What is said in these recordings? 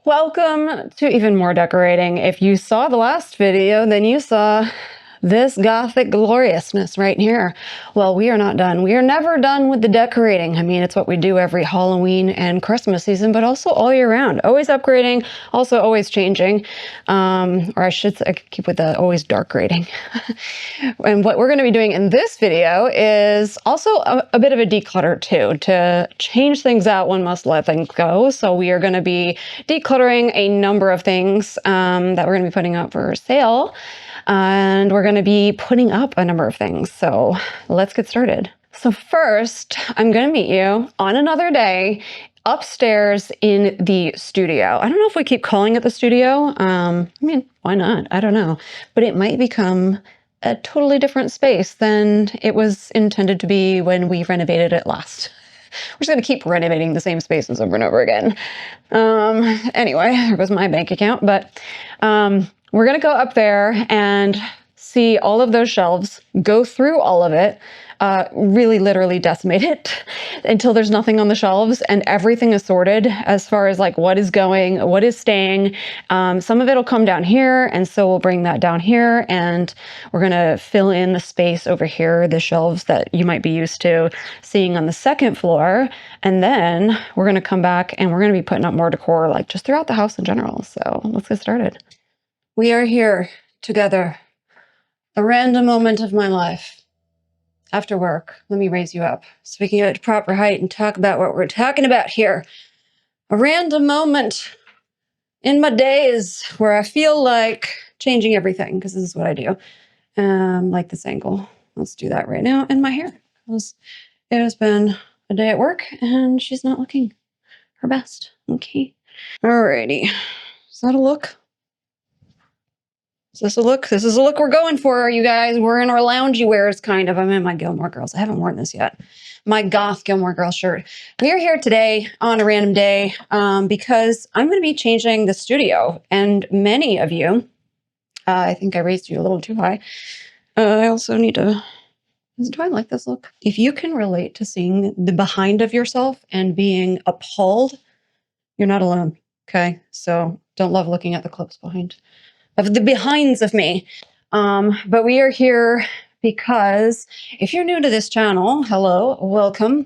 Welcome to even more decorating. If you saw the last video, then you saw this gothic gloriousness right here. Well, we are not done. We are never done with the decorating. I mean, it's what we do every Halloween and Christmas season, but also all year round. Always upgrading, also always changing. Or I should say, I could keep with the always dark grading. And what we're going to be doing in this video is also a bit of a declutter too. To change things out, one must let things go. So we are going to be decluttering a number of things that we're going to be putting up for sale. And we're going to be putting up a number of things. So let's get started. So first, I'm going to meet you on another day upstairs in the studio. I don't know if we keep calling it the studio. I mean, why not? I don't know. But it might become a totally different space than it was intended to be when we renovated it last. We're just going to keep renovating the same spaces over and over again. Anyway, there goes my bank account. But we're going to go up there and see all of those shelves, go through all of it, really literally decimate it until there's nothing on the shelves and everything is sorted as far as like what is going, what is staying. Some of it will come down here, and so we'll bring that down here, and we're going to fill in the space over here, the shelves that you might be used to seeing on the second floor. And then we're going to come back and we're going to be putting up more decor like just throughout the house in general. So let's get started. We are here together. A random moment of my life. After work, let me raise you up so we can get to proper height and talk about what we're talking about here. A random moment in my days where I feel like changing everything, because this is what I do. Like this angle. Let's do that right now. And my hair. Because it has been a day at work and she's not looking her best. Okay. Alrighty. Is that a look? Is this a look? This is a look we're going for, you guys. We're in our loungy wears, kind of. I'm in my Gilmore Girls. I haven't worn this yet. My goth Gilmore Girl shirt. We are here today on a random day because I'm going to be changing the studio. And many of you, I think I raised you a little too high. I also need to... Do I like this look? If you can relate to seeing the behind of yourself and being appalled, you're not alone, okay? So don't love looking at the clips behind. Of the behinds of me. But we are here because if you're new to this channel, hello, welcome.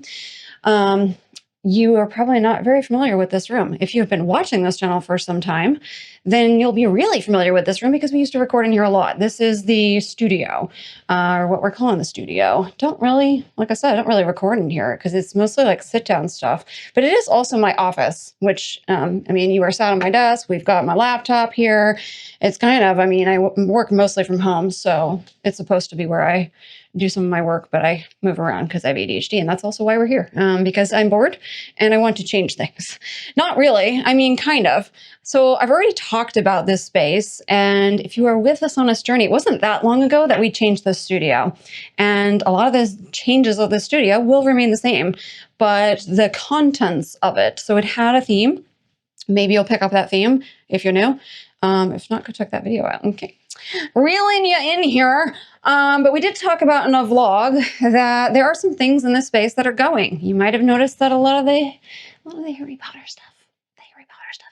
You are probably not very familiar with this room. If you've been watching this channel for some time, then you'll be really familiar with this room because we used to record in here a lot. This is the studio, or what we're calling the studio. Don't really, like I said, I don't really record in here because it's mostly like sit down stuff, but it is also my office, which, I mean, you are sat on my desk. We've got my laptop here. It's kind of, I mean, I work mostly from home, so it's supposed to be where I do some of my work, but I move around because I have ADHD, and that's also why we're here, because I'm bored and I want to change things. Not really, I mean, kind of. So I've already talked about this space, and if you are with us on this journey, it wasn't that long ago that we changed the studio, and a lot of the changes of the studio will remain the same, but the contents of it, so it had a theme. Maybe you'll pick up that theme if you're new. If not, go check that video out. Okay. Reeling you in here. But we did talk about in a vlog that there are some things in this space that are going. You might have noticed that a lot of the Harry Potter stuff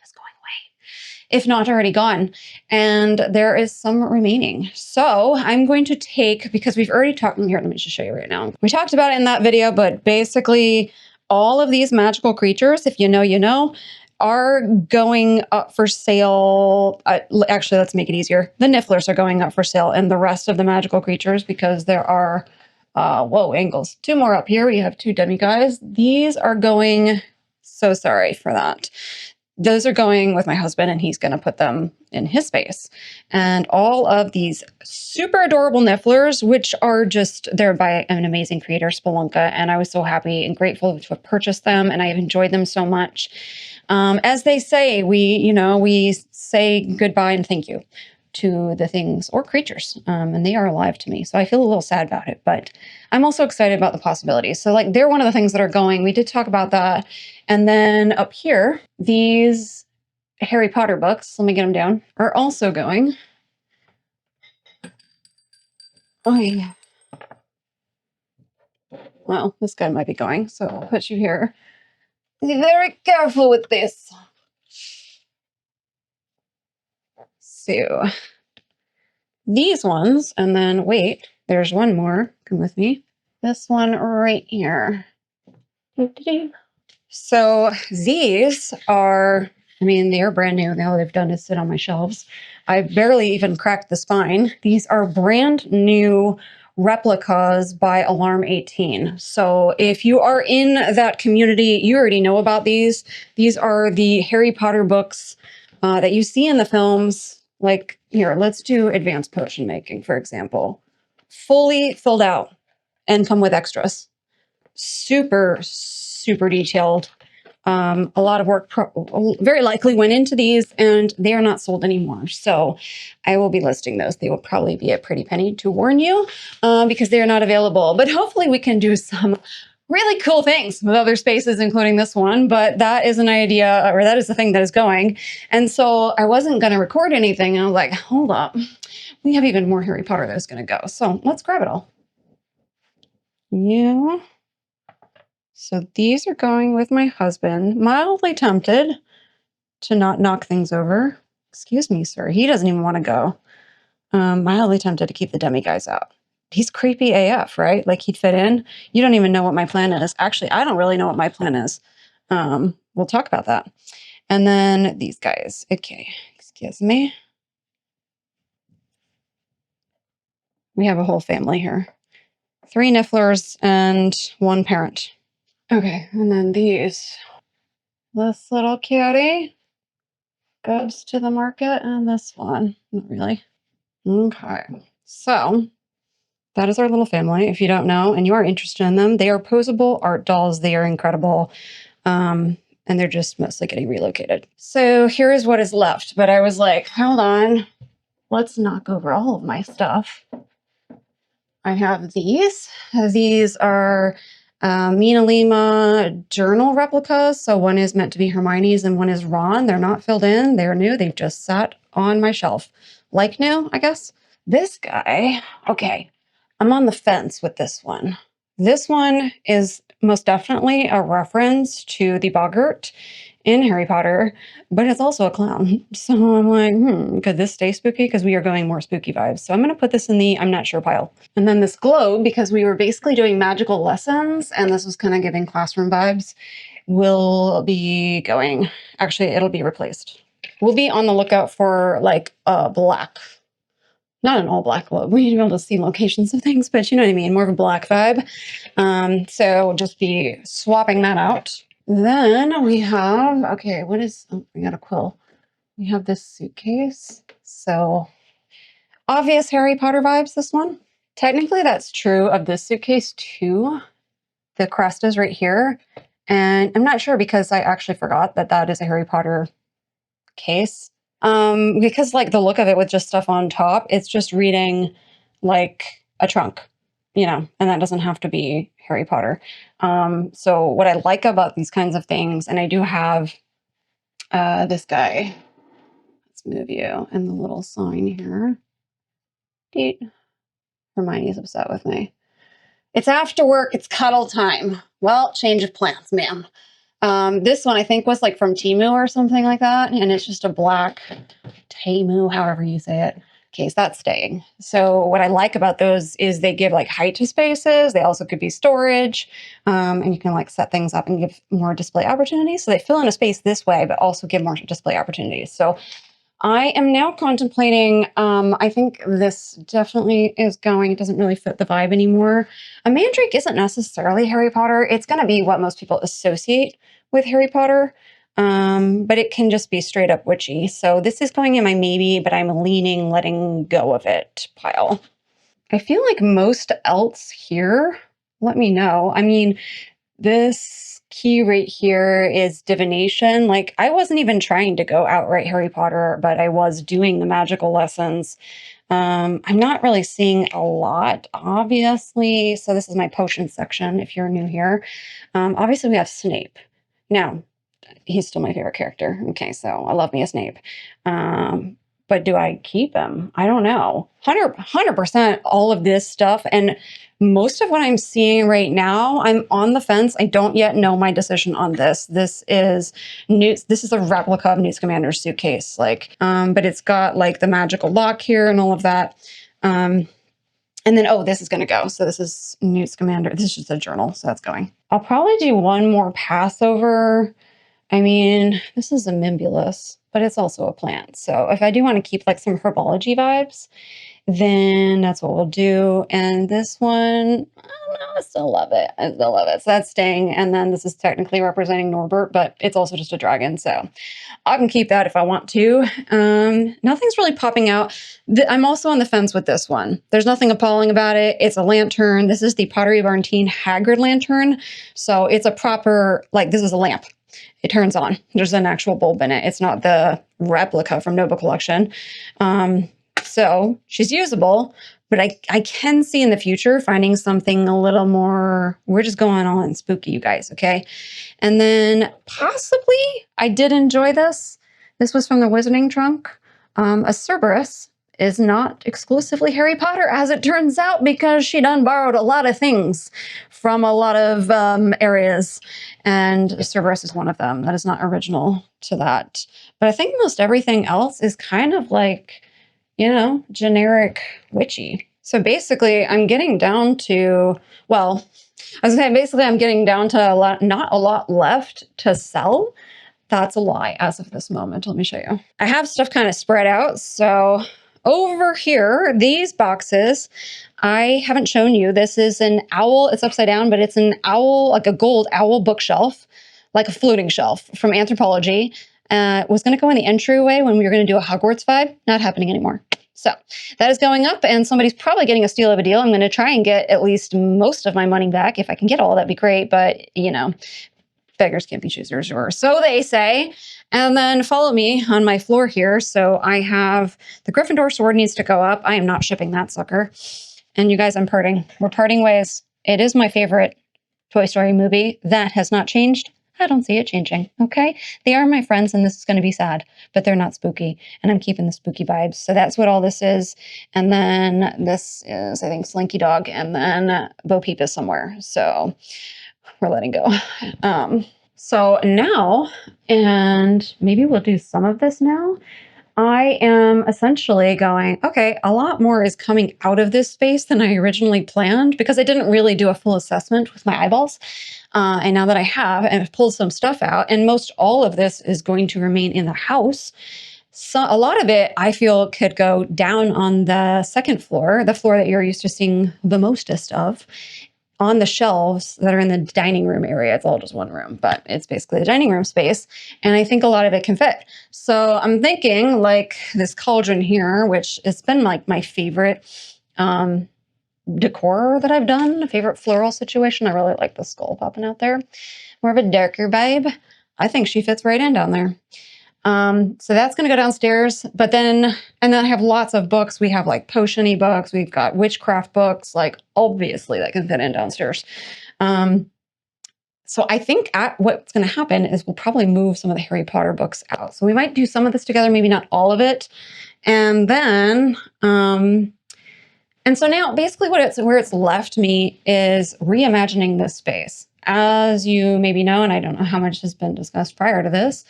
is going away, if not already gone. And there is some remaining. So I'm going to take, because we've already talked, here, let me just show you right now. We talked about it in that video, but basically all of these magical creatures, if you know, you know, are going up for sale. Actually, let's make it easier. The Nifflers are going up for sale, and the rest of the magical creatures, because there are, whoa, angles. Two more up here. We have two demi-guys. These are going, so sorry for that. Those are going with my husband, and he's going to put them in his space. And all of these super adorable Nifflers, which are just, they're by an amazing creator, Spelunka, and I was so happy and grateful to have purchased them, and I have enjoyed them so much. As they say, we say goodbye and thank you to the things or creatures, and they are alive to me. So I feel a little sad about it, but I'm also excited about the possibilities. So like, they're one of the things that are going. We did talk about that. And then up here, these Harry Potter books, let me get them down, are also going. Oh yeah. Well, this guy might be going, so I'll put you here. Be very careful with this. So these ones, and then wait, there's one more. Come with me. This one right here. So these are, I mean, they are brand new. All they've done is sit on my shelves. I barely even cracked the spine. These are brand new replicas by Alarm 18. So if you are in that community, you already know about these. These are the Harry Potter books that you see in the films. Like here, let's do advanced potion making, for example. Fully filled out and come with extras. Super, super detailed. A lot of work very likely went into these, and they are not sold anymore. So I will be listing those. They will probably be a pretty penny to warn you because they are not available. But hopefully we can do some really cool things with other spaces, including this one. But that is an idea, or that is the thing that is going. And so I wasn't going to record anything. And I was like, hold up. We have even more Harry Potter that's going to go. So let's grab it all. Yeah. So these are going with my husband. Mildly tempted to not knock things over. Excuse me, sir. He doesn't even want to go. Mildly tempted to keep the demi guys out. He's creepy AF, right? Like he'd fit in. You don't even know what my plan is. Actually, I don't really know what my plan is. We'll talk about that. And then these guys. Okay, excuse me. We have a whole family here. 3 nifflers and 1 parent. Okay, and then these. This little cutie goes to the market, and this one, not really. Okay, so that is our little family. If you don't know and you are interested in them, they are posable art dolls. They are incredible. And they're just mostly getting relocated. So here is what is left. But I was like, hold on, let's knock over all of my stuff. I have these. These are Mina Lima journal replicas. So one is meant to be Hermione's and one is Ron. They're not filled in. They're new. They've just sat on my shelf. Like new, I guess. This guy, okay, I'm on the fence with this one. This one is most definitely a reference to the boggart in Harry Potter, but it's also a clown. So I'm like, could this stay spooky? Because we are going more spooky vibes. So I'm going to put this in the I'm not sure pile. And then this globe, because we were basically doing magical lessons, and this was kind of giving classroom vibes, will be going, actually, it'll be replaced. We'll be on the lookout for like a black, not an all black globe. We need to be able to see locations of things, but you know what I mean, more of a black vibe. So we'll just be swapping that out. Then we have, okay, what is, oh, we got a quill. We have this suitcase. So obvious Harry Potter vibes, this one. Technically that's true of this suitcase too. The crest is right here. And I'm not sure because I actually forgot that that is a Harry Potter case. Because like the look of it with just stuff on top, it's just reading like a trunk, you know, and that doesn't have to be Harry Potter. So what I like about these kinds of things, and I do have this guy, let's move you, and the little sign here. Hermione's upset with me. It's after work, it's cuddle time. Well, change of plans, ma'am. This one I think was like from Temu or something like that. And it's just a black Temu, however you say it. Okay, so that's staying. So what I like about those is they give like height to spaces. They also could be storage. And you can like set things up and give more display opportunities. So they fill in a space this way, but also give more display opportunities. So I am now contemplating, I think this definitely is going, it doesn't really fit the vibe anymore. A mandrake isn't necessarily Harry Potter. It's going to be what most people associate with Harry Potter, but it can just be straight up witchy. So this is going in my maybe, but I'm leaning letting go of it pile. I feel like most else here, let me know. I mean, this key right here is divination. Like I wasn't even trying to go outright Harry Potter, but I was doing the magical lessons. I'm not really seeing a lot, obviously. So this is my potion section if you're new here. Obviously we have Snape. Now, he's still my favorite character. Okay, so I love me a Snape. But do I keep him? I don't know. 100% all of this stuff. And most of what I'm seeing right now, I'm on the fence. I don't yet know my decision on this. This is Newt. This is a replica of Newt Scamander's suitcase, like, but it's got like the magical lock here and all of that. And then, oh, this is going to go. So this is Newt Scamander. This is just a journal, so that's going. I'll probably do one more pass over. I mean, this is a Mimbulus, but it's also a plant. So if I do want to keep like some herbology vibes, then that's what we'll do. And this one, I don't know, I still love it. I still love it. So that's staying. And then this is technically representing Norbert, but it's also just a dragon. So I can keep that if I want to. Nothing's really popping out. I'm also on the fence with this one. There's nothing appalling about it. It's a lantern. This is the Pottery Barn Teen Haggard lantern. So it's a proper, like, this is a lamp. It turns on. There's an actual bulb in it. It's not the replica from Nova Collection. So she's usable, but I can see in the future finding something a little more, we're just going on spooky, you guys, okay? And then possibly, I did enjoy this. This was from the Wizarding Trunk. A Cerberus is not exclusively Harry Potter, as it turns out, because she done borrowed a lot of things from a lot of areas. And Cerberus is one of them. That is not original to that. But I think most everything else is kind of like, you know, generic witchy. So basically, I'm getting down to, well, I was saying basically I'm getting down to not a lot left to sell. That's a lie as of this moment. Let me show you. I have stuff kind of spread out. So over here, these boxes, I haven't shown you. This is an owl. It's upside down, but it's an owl, like a gold owl bookshelf, like a floating shelf from Anthropology. Was going to go in the entryway when we were going to do a Hogwarts vibe. Not happening anymore. So that is going up, and somebody's probably getting a steal of a deal. I'm going to try and get at least most of my money back. If I can get all, that'd be great. But, you know, beggars can't be choosers, or so they say. And then follow me on my floor here. So I have the Gryffindor sword needs to go up. I am not shipping that sucker. And you guys, I'm parting. We're parting ways. It is my favorite Toy Story movie. That has not changed. I don't see it changing, okay? They are my friends, and this is going to be sad, but they're not spooky, and I'm keeping the spooky vibes. So that's what all this is. And then this is, I think, Slinky Dog, and then Bo Peep is somewhere. So we're letting go. So now, and maybe we'll do some of this now, I am essentially going, okay, a lot more is coming out of this space than I originally planned, because I didn't really do a full assessment with my eyeballs. And now that I have, and I've pulled some stuff out, and most all of this is going to remain in the house. So a lot of it, I feel, could go down on the second floor, the floor that you're used to seeing the mostest of, on the shelves that are in the dining room area. It's all just one room, but it's basically the dining room space. And I think a lot of it can fit. So I'm thinking like this cauldron here, which has been like my favorite decor that I've done, a favorite floral situation. I really like the skull popping out there. More of a darker vibe. I think she fits right in down there. So that's going to go downstairs, but then, and then I have lots of books. We have like potion-y books. We've got witchcraft books, like obviously that can fit in downstairs. So I think what's going to happen is we'll probably move some of the Harry Potter books out. So we might do some of this together, maybe not all of it. And then, and so now basically where it's left me is reimagining this space. As you maybe know, and I don't know how much has been discussed prior to this,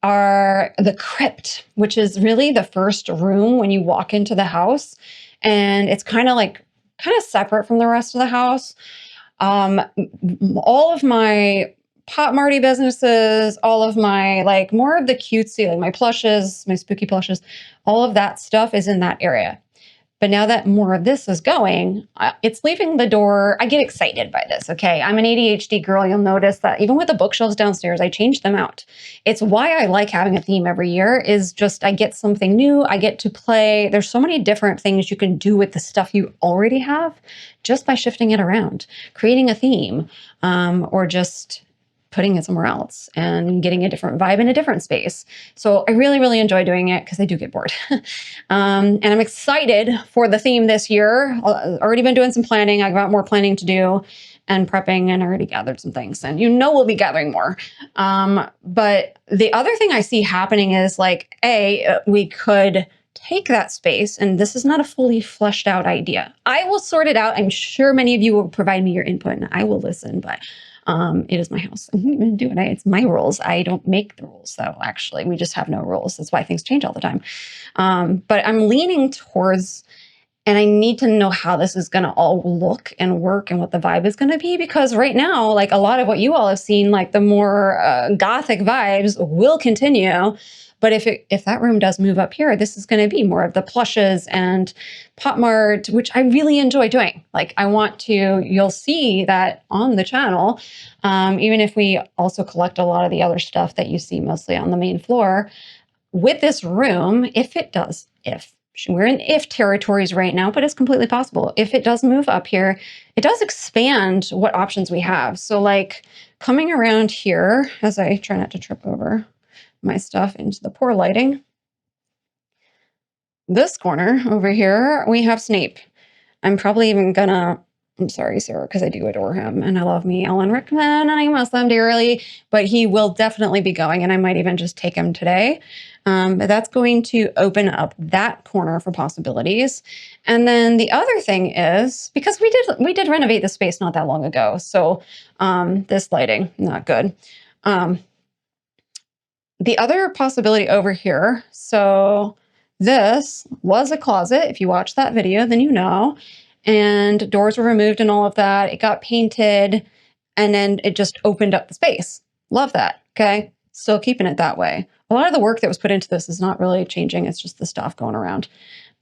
are the Crypt, which is really the first room when you walk into the house. And it's kind of separate from the rest of the house. All of my Pop Marty businesses, all of my, like, more of the cutesy, like my plushes, my spooky plushes, all of that stuff is in that area. But now that more of this is going, it's leaving the door. I get excited by this, okay? I'm an ADHD girl. You'll notice that even with the bookshelves downstairs, I change them out. It's why I like having a theme every year, is just I get something new. I get to play. There's so many different things you can do with the stuff you already have just by shifting it around, creating a theme, or just putting it somewhere else and getting a different vibe in a different space. So I really, really enjoy doing it because I do get bored. And I'm excited for the theme this year. I've already been doing some planning. I've got more planning to do and prepping, and I already gathered some things, and we'll be gathering more. But the other thing I see happening is like, we could take that space, and this is not a fully fleshed out idea. I will sort it out. I'm sure many of you will provide me your input and I will listen, but it is my house. I'm going to do it. It's my rules. I don't make the rules, though, actually. We just have no rules. That's why things change all the time. But I'm leaning towards, and I need to know how this is going to all look and work and what the vibe is going to be, because right now, like a lot of what you all have seen, like the more gothic vibes will continue. But if that room does move up here, this is going to be more of the plushes and pop mart, which I really enjoy doing. Like I want to, you'll see that on the channel, even if we also collect a lot of the other stuff that you see mostly on the main floor. With this room, if we're in if territories right now, but it's completely possible. If it does move up here, it does expand what options we have. So like coming around here, as I try not to trip over my stuff into the poor lighting. This corner over here, we have Snape. I'm probably even gonna, I'm sorry, Sarah, because I do adore him and I love me Alan Rickman and I miss them dearly, but he will definitely be going and I might even just take him today. But that's going to open up that corner for possibilities. And then the other thing is, because we did renovate the space not that long ago, so this lighting, not good. The other possibility over here, so this was a closet. If you watched that video, then you know. And doors were removed and all of that. It got painted and then it just opened up the space. Love that, okay? Still keeping it that way. A lot of the work that was put into this is not really changing. It's just the stuff going around.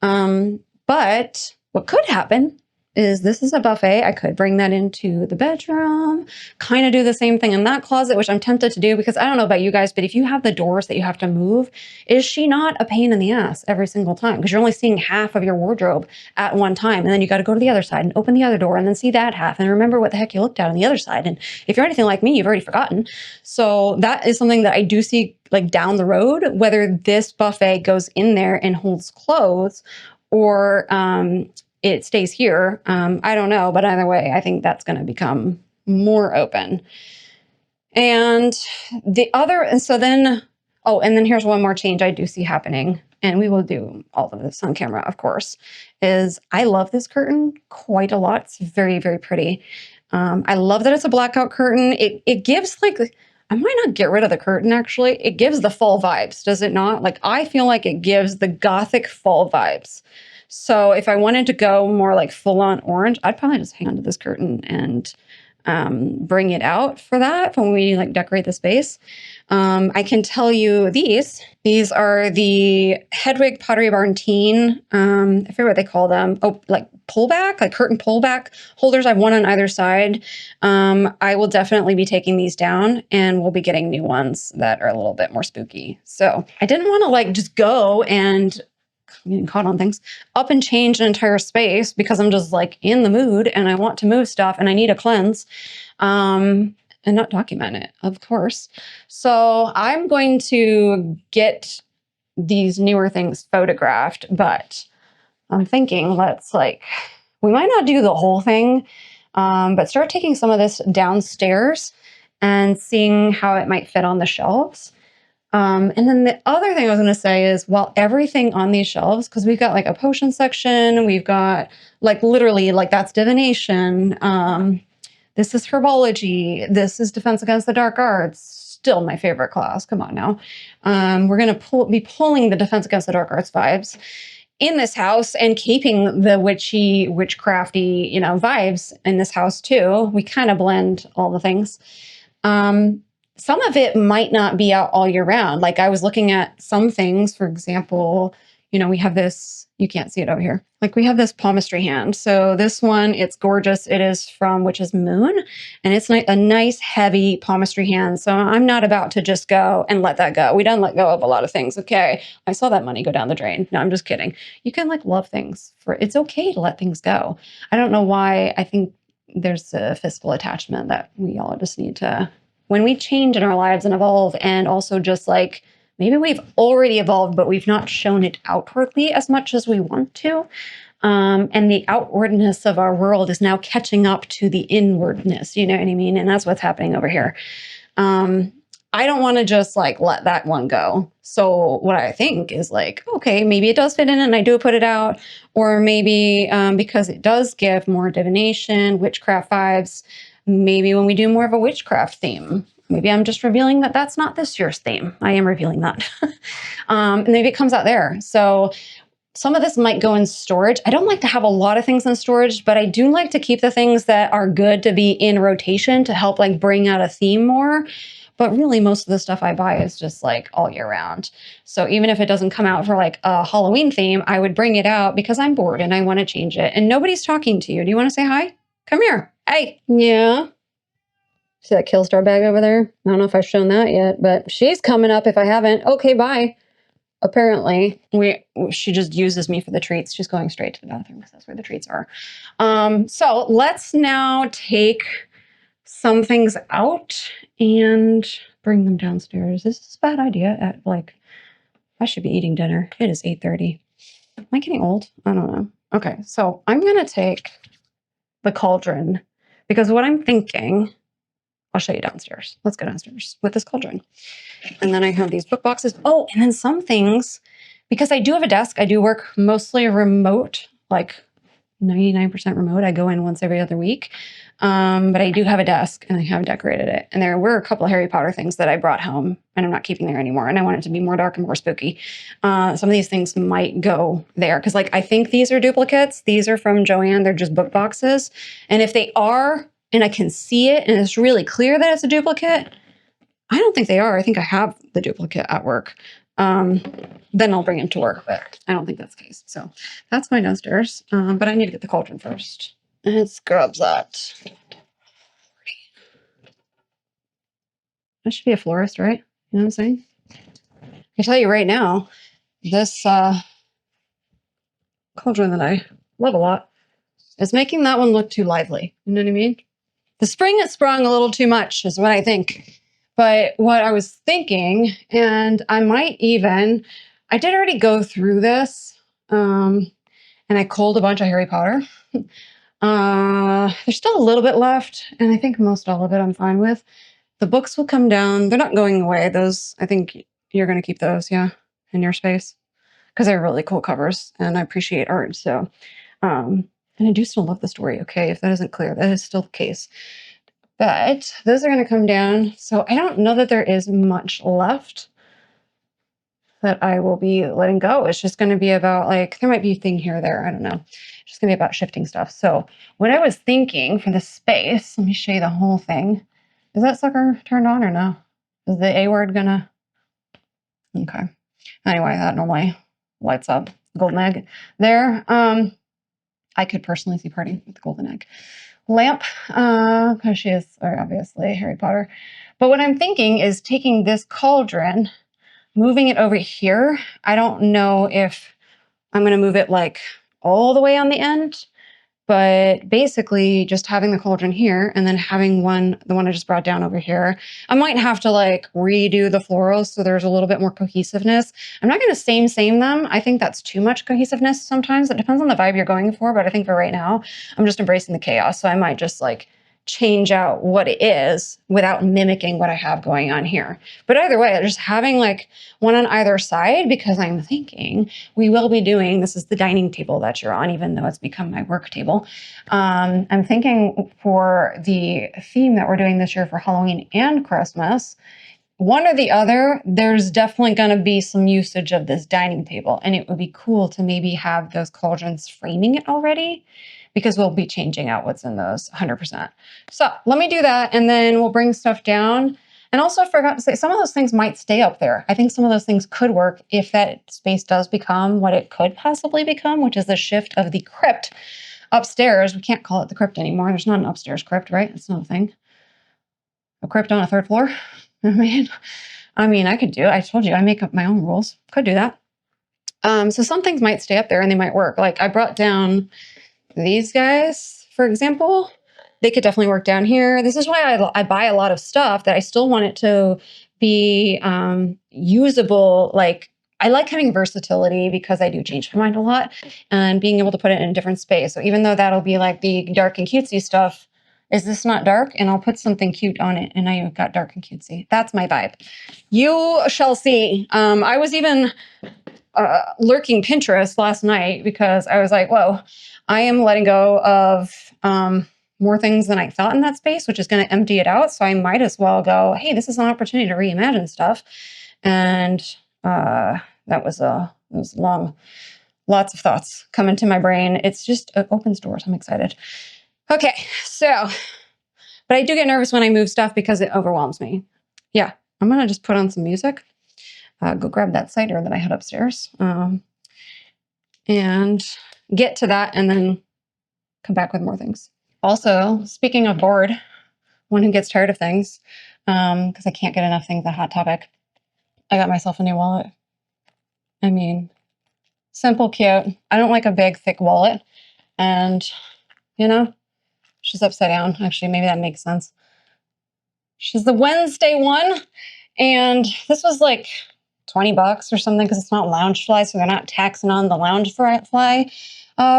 But what could happen is this is a buffet. I could bring that into the bedroom, kind of do the same thing in that closet, which I'm tempted to do because I don't know about you guys, but if you have the doors that you have to move, is she not a pain in the ass every single time? Because you're only seeing half of your wardrobe at one time. And then you got to go to the other side and open the other door and then see that half and remember what the heck you looked at on the other side. And if you're anything like me, you've already forgotten. So that is something that I do see like down the road, whether this buffet goes in there and holds clothes or, it stays here. I don't know, but either way, I think that's going to become more open. And so then here's one more change I do see happening, and we will do all of this on camera, of course, is I love this curtain quite a lot. It's very, very pretty. I love that it's a blackout curtain. It gives like, I might not get rid of the curtain actually. It gives the fall vibes, does it not? Like I feel like it gives the gothic fall vibes. So if I wanted to go more like full on orange, I'd probably just hang onto this curtain and bring it out for that when we like decorate the space. I can tell you these are the Hedwig Pottery Barn Teen. I forget what they call them. Oh, like pullback, like curtain pullback holders. I have one on either side. I will definitely be taking these down and we'll be getting new ones that are a little bit more spooky. So I didn't want to like just go and getting caught on things, up and change an entire space because I'm just like in the mood and I want to move stuff and I need a cleanse and not document it, of course. So I'm going to get these newer things photographed, but I'm thinking we might not do the whole thing, but start taking some of this downstairs and seeing how it might fit on the shelves. And then the other thing I was going to say is, while everything on these shelves, because we've got like a potion section, we've got like literally like that's divination. This is herbology. This is defense against the dark arts. Still my favorite class. Come on now. We're going to be pulling the defense against the dark arts vibes in this house and keeping the witchy, witchcrafty, vibes in this house too. We kind of blend all the things. Some of it might not be out all year round. Like I was looking at some things, for example, we have this, you can't see it over here. Like we have this palmistry hand. So this one, it's gorgeous. It is from Witch's Moon and it's a nice heavy palmistry hand. So I'm not about to just go and let that go. We don't let go of a lot of things. Okay. I saw that money go down the drain. No, I'm just kidding. You can like love things it's okay to let things go. I don't know why. I think there's a physical attachment that we all just need to, when we change in our lives and evolve, and also just like, maybe we've already evolved, but we've not shown it outwardly as much as we want to. And the outwardness of our world is now catching up to the inwardness, you know what I mean? And that's what's happening over here. I don't want to just like let that one go. So what I think is like, okay, maybe it does fit in and I do put it out, or maybe because it does give more divination, witchcraft vibes, maybe when we do more of a witchcraft theme, maybe I'm just revealing that that's not this year's theme. I am revealing that. And maybe it comes out there. So some of this might go in storage. I don't like to have a lot of things in storage, but I do like to keep the things that are good to be in rotation to help like bring out a theme more. But really most of the stuff I buy is just like all year round. So even if it doesn't come out for like a Halloween theme, I would bring it out because I'm bored and I want to change it. And nobody's talking to you. Do you want to say hi? Come here. Hey. Yeah. See that Killstar bag over there? I don't know if I've shown that yet, but she's coming up if I haven't. Okay, bye. Apparently, she just uses me for the treats. She's going straight to the bathroom because that's where the treats are. So let's now take some things out and bring them downstairs. This is a bad idea at like, I should be eating dinner. It is 8:30. Am I getting old? I don't know. Okay, so I'm going to take the cauldron because what I'm thinking, I'll show you downstairs. Let's go downstairs with this cauldron. And then I have these book boxes. Oh, and then some things, because I do have a desk, I do work mostly remote, like 99% remote. I go in once every other week. But I do have a desk and I have decorated it. And there were a couple of Harry Potter things that I brought home and I'm not keeping there anymore. And I want it to be more dark and more spooky. Some of these things might go there because like, I think these are duplicates. These are from Joanne. They're just book boxes. And if they are, and I can see it and it's really clear that it's a duplicate, I don't think they are. I think I have the duplicate at work. Then I'll bring him to work, but I don't think that's the case. So that's my downstairs. But I need to get the cauldron first. Let's grab that. I should be a florist, right? You know what I'm saying? I can tell you right now, this cauldron that I love a lot is making that one look too lively. You know what I mean? The spring has sprung a little too much is what I think. But what I was thinking, and I might even, I did already go through this, and I culled a bunch of Harry Potter. There's still a little bit left, and I think most all of it I'm fine with. The books will come down. They're not going away. Those, I think you're going to keep those, yeah, in your space. Because they're really cool covers, and I appreciate art, so. And I do still love the story, okay? If that isn't clear, that is still the case. But those are going to come down. So I don't know that there is much left that I will be letting go. It's just going to be about like, there might be a thing here or there. I don't know. It's just going to be about shifting stuff. So what I was thinking for the space, let me show you the whole thing. Is that sucker turned on or no? Is the A word going to? Okay. Anyway, that normally lights up. Golden egg there. I could personally see party with the golden egg lamp because she is obviously Harry Potter. But what I'm thinking is taking this cauldron, moving it over here. I don't know if I'm going to move it like all the way on the end, but basically just having the cauldron here and then having the one I just brought down over here. I might have to like redo the florals so there's a little bit more cohesiveness. I'm not going to same them. I think that's too much cohesiveness sometimes. It depends on the vibe you're going for, but I think for right now, I'm just embracing the chaos. So I might just like change out what it is without mimicking what I have going on here. But either way, just having like one on either side, because I'm thinking we will be doing, this is the dining table that you're on, even though it's become my work table. I'm thinking for the theme that we're doing this year for Halloween and Christmas, one or the other, there's definitely going to be some usage of this dining table. And it would be cool to maybe have those cauldrons framing it already, because we'll be changing out what's in those 100%. So let me do that, and then we'll bring stuff down. And also I forgot to say, some of those things might stay up there. I think some of those things could work if that space does become what it could possibly become, which is the shift of the crypt upstairs. We can't call it the crypt anymore. There's not an upstairs crypt, right? It's not a thing. A crypt on a third floor? I mean, I could do it. I told you, I make up my own rules. Could do that. So some things might stay up there and they might work. Like I brought down these guys, for example. They could definitely work down here. This is why I buy a lot of stuff that I still want it to be usable. Like I like having versatility because I do change my mind a lot and being able to put it in a different space. So even though that'll be like the dark and cutesy stuff, Is this not dark? And I'll put something cute on it. And now you've got dark and cutesy. That's my vibe. You shall see. I was even lurking Pinterest last night because I was like, whoa, I am letting go of more things than I thought in that space, which is going to empty it out. So I might as well go, hey, this is an opportunity to reimagine stuff. And that was long. Lots of thoughts come into my brain. It's just it opens doors. I'm excited. Okay, so, but I do get nervous when I move stuff because it overwhelms me. Yeah, I'm going to just put on some music. Go grab that cider that I had upstairs. And get to that and then come back with more things. Also, speaking of bored, one who gets tired of things, because I can't get enough things at Hot Topic, I got myself a new wallet. I mean, simple, cute. I don't like a big, thick wallet. And, you know, she's upside down. Actually, maybe that makes sense. She's the Wednesday one. And this was like $20 or something because it's not Loungefly, so they're not taxing on the Loungefly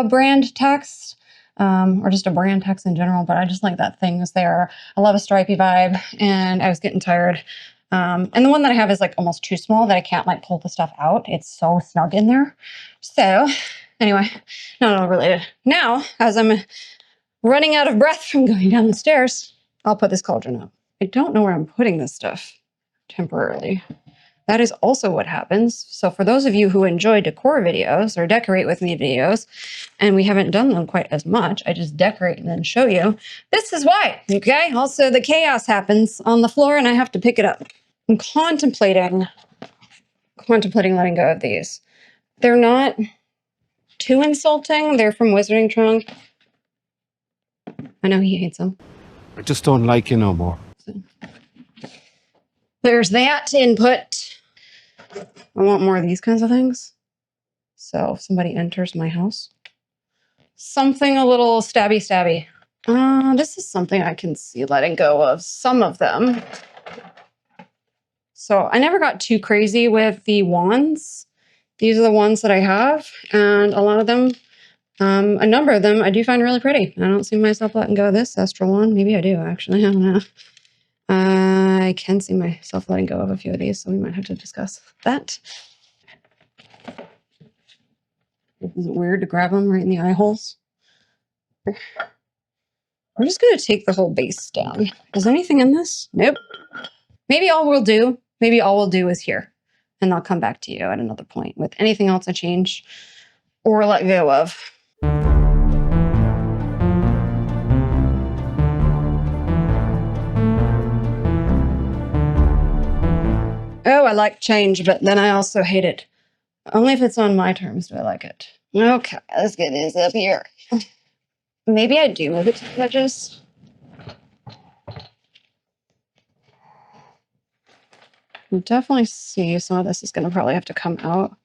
brand tax, or just a brand tax in general. But I just like that thing is there. I love a stripy vibe, and I was getting tired. And the one that I have is like almost too small that I can't like pull the stuff out. It's so snug in there. So anyway, not all related. Now, as I'm running out of breath from going down the stairs, I'll put this cauldron up. I don't know where I'm putting this stuff temporarily. That is also what happens. So for those of you who enjoy decor videos or decorate with me videos, and we haven't done them quite as much, I just decorate and then show you. This is why, okay? Also, the chaos happens on the floor and I have to pick it up. I'm contemplating letting go of these. They're not too insulting. They're from Wizarding Trunk. I know he hates them. I just don't like you no more. There's that input. I want more of these kinds of things. So if somebody enters my house, something a little stabby. This is something I can see letting go of some of them. So I never got too crazy with the wands. These are the ones that I have. And a lot of them, a number of them I do find really pretty. I don't see myself letting go of this astral wand. Maybe I do, actually. I don't know. I can see myself letting go of a few of these, so we might have to discuss that. Is it weird to grab them right in the eye holes? We're just going to take the whole base down. Is there anything in this? Nope. Maybe all we'll do is here. And I'll come back to you at another point with anything else I change or let go of. Oh, I like change, but then I also hate it. Only if it's on my terms do I like it. Okay, let's get this up here. Maybe I do move it to the edges. You definitely see some of this is going to probably have to come out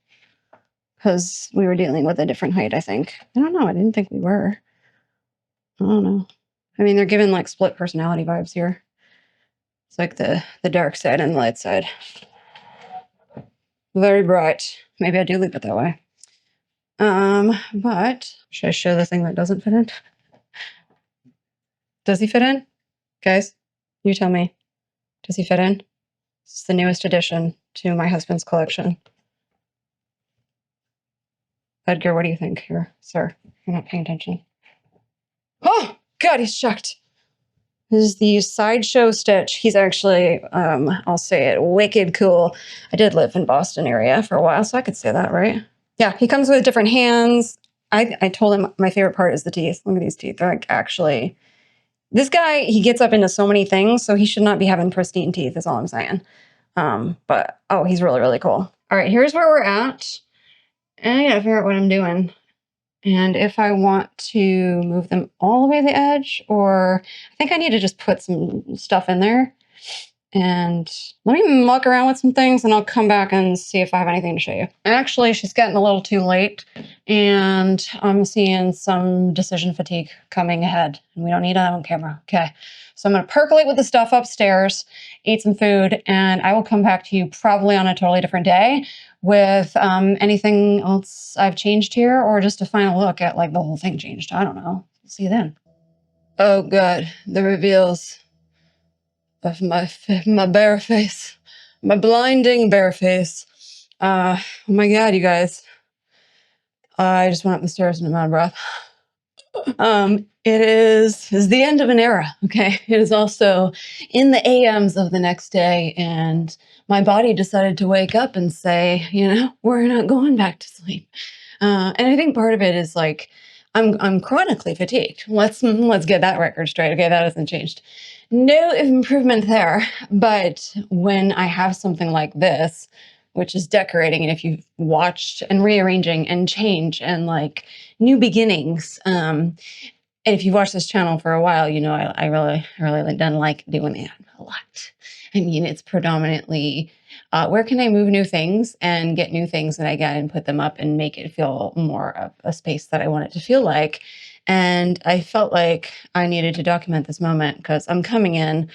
because we were dealing with a different height, I think. I don't know. I didn't think we were. I don't know. I mean, they're giving like split personality vibes here. It's like the dark side and the light side. Very bright. Maybe I do leave it that way. But should I show the thing that doesn't fit in? Does he fit in? Guys, you tell me. Does he fit in? This is the newest addition to my husband's collection. Edgar, what do you think here, sir? You're not paying attention. Oh, God, he's shocked. This is the Sideshow Stitch. He's actually, I'll say it, wicked cool. I did live in Boston area for a while, so I could say that, right? Yeah, he comes with different hands. I told him my favorite part is the teeth. Look at these teeth. They're like actually... This guy, he gets up into so many things, so he should not be having pristine teeth, is all I'm saying. But, oh, he's really, really cool. All right, here's where we're at. And I gotta figure out what I'm doing. And if I want to move them all the way to the edge, or I think I need to just put some stuff in there. And let me muck around with some things and I'll come back and see if I have anything to show you. Actually, she's getting a little too late and I'm seeing some decision fatigue coming ahead and we don't need that on camera. Okay, so I'm going to percolate with the stuff upstairs, eat some food, and I will come back to you probably on a totally different day with anything else I've changed here or just a final look at like the whole thing changed. I don't know. See you then. Oh God, the reveals of my bare face, my blinding bare face. Oh my God, you guys. I just went up the stairs and I'm out of breath. It is the end of an era, okay? It is also in the AMs of the next day, and my body decided to wake up and say, we're not going back to sleep. And I think part of it is like I'm chronically fatigued. Let's get that record straight. Okay, that hasn't changed. No improvement there. But when I have something like this, which is decorating, and if you've watched and rearranging and change and like new beginnings, and if you've watched this channel for a while, I really don't like doing that a lot. I mean, it's predominantly where can I move new things and get new things that I get and put them up and make it feel more of a space that I want it to feel like. And I felt like I needed to document this moment because I'm coming in,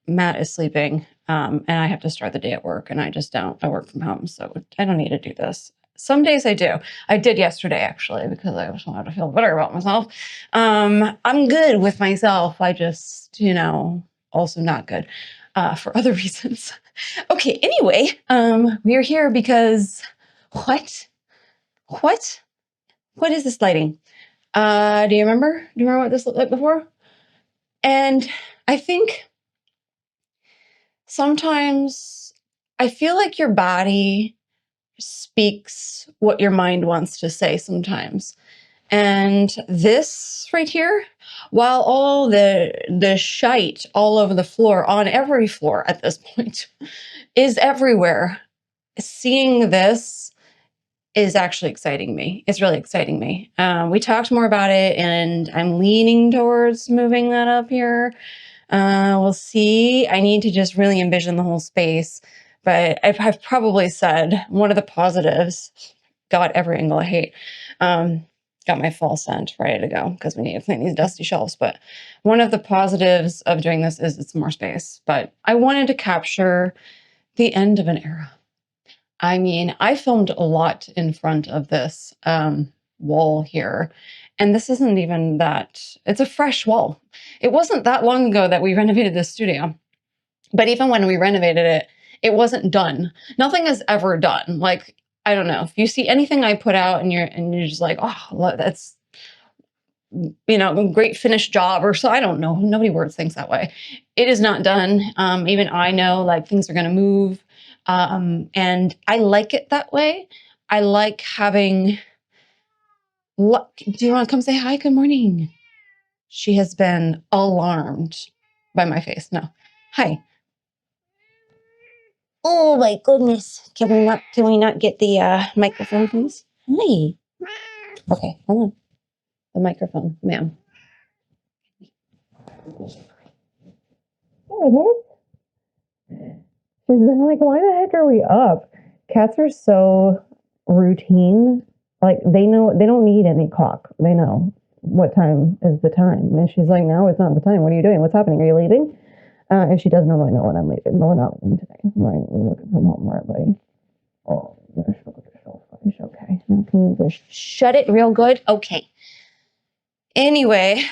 Matt is sleeping, and I have to start the day at work, and I just don't. I work from home, so I don't need to do this. Some days I do. I did yesterday, actually, because I just wanted to feel better about myself. I'm good with myself. I just, also not good for other reasons. Okay, anyway, we're here because what? What is this lighting? Do you remember? Do you remember what this looked like before? And I think sometimes I feel like your body speaks what your mind wants to say sometimes. And this right here, while all the shite all over the floor, on every floor at this point, is everywhere, seeing this is actually exciting me. It's really exciting me. We talked more about it, and I'm leaning towards moving that up here. We'll see. I need to just really envision the whole space. But I've probably said one of the positives, got every angle I hate, got my fall scent ready to go because we need to clean these dusty shelves. But one of the positives of doing this is it's more space. But I wanted to capture the end of an era. I mean, I filmed a lot in front of this wall here. And this isn't even that, it's a fresh wall. It wasn't that long ago that we renovated this studio. But even when we renovated it, it wasn't done. Nothing is ever done. Like, I don't know. If you see anything I put out and you're just like, oh, that's, great finished job, or so, I don't know. Nobody words things that way. It is not done. Even I know like things are going to move. And I like it that way. I like having, do you want to come say hi? Good morning. She has been alarmed by my face. No. Hi. Oh my goodness. Can we not get the microphone, please? Hi. Okay, hold on. The microphone, ma'am. There it is. She's been like, why the heck are we up? Cats are so routine. Like they know, they don't need any clock. They know what time is the time. And she's like, no, it's not the time. What are you doing? What's happening? Are you leaving? And she doesn't normally know when I'm leaving, but we're not leaving today. We're looking from home, right, buddy? Oh, gosh, look at yourself. It's okay. Now can you just shut it real good? Okay. Anyway,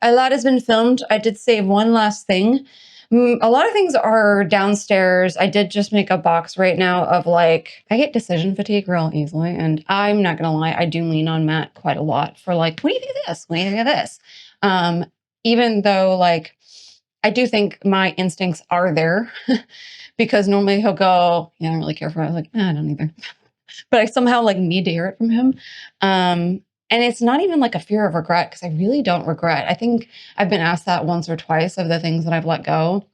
a lot has been filmed. I did save one last thing. A lot of things are downstairs. I did just make a box right now of like, I get decision fatigue real easily. And I'm not going to lie, I do lean on Matt quite a lot for like, what do you think of this? What do you think of this? Even though like, I do think my instincts are there because normally he'll go, yeah, I don't really care for it. I was like, I don't either. But I somehow like need to hear it from him. And it's not even like a fear of regret because I really don't regret. I think I've been asked that once or twice of the things that I've let go.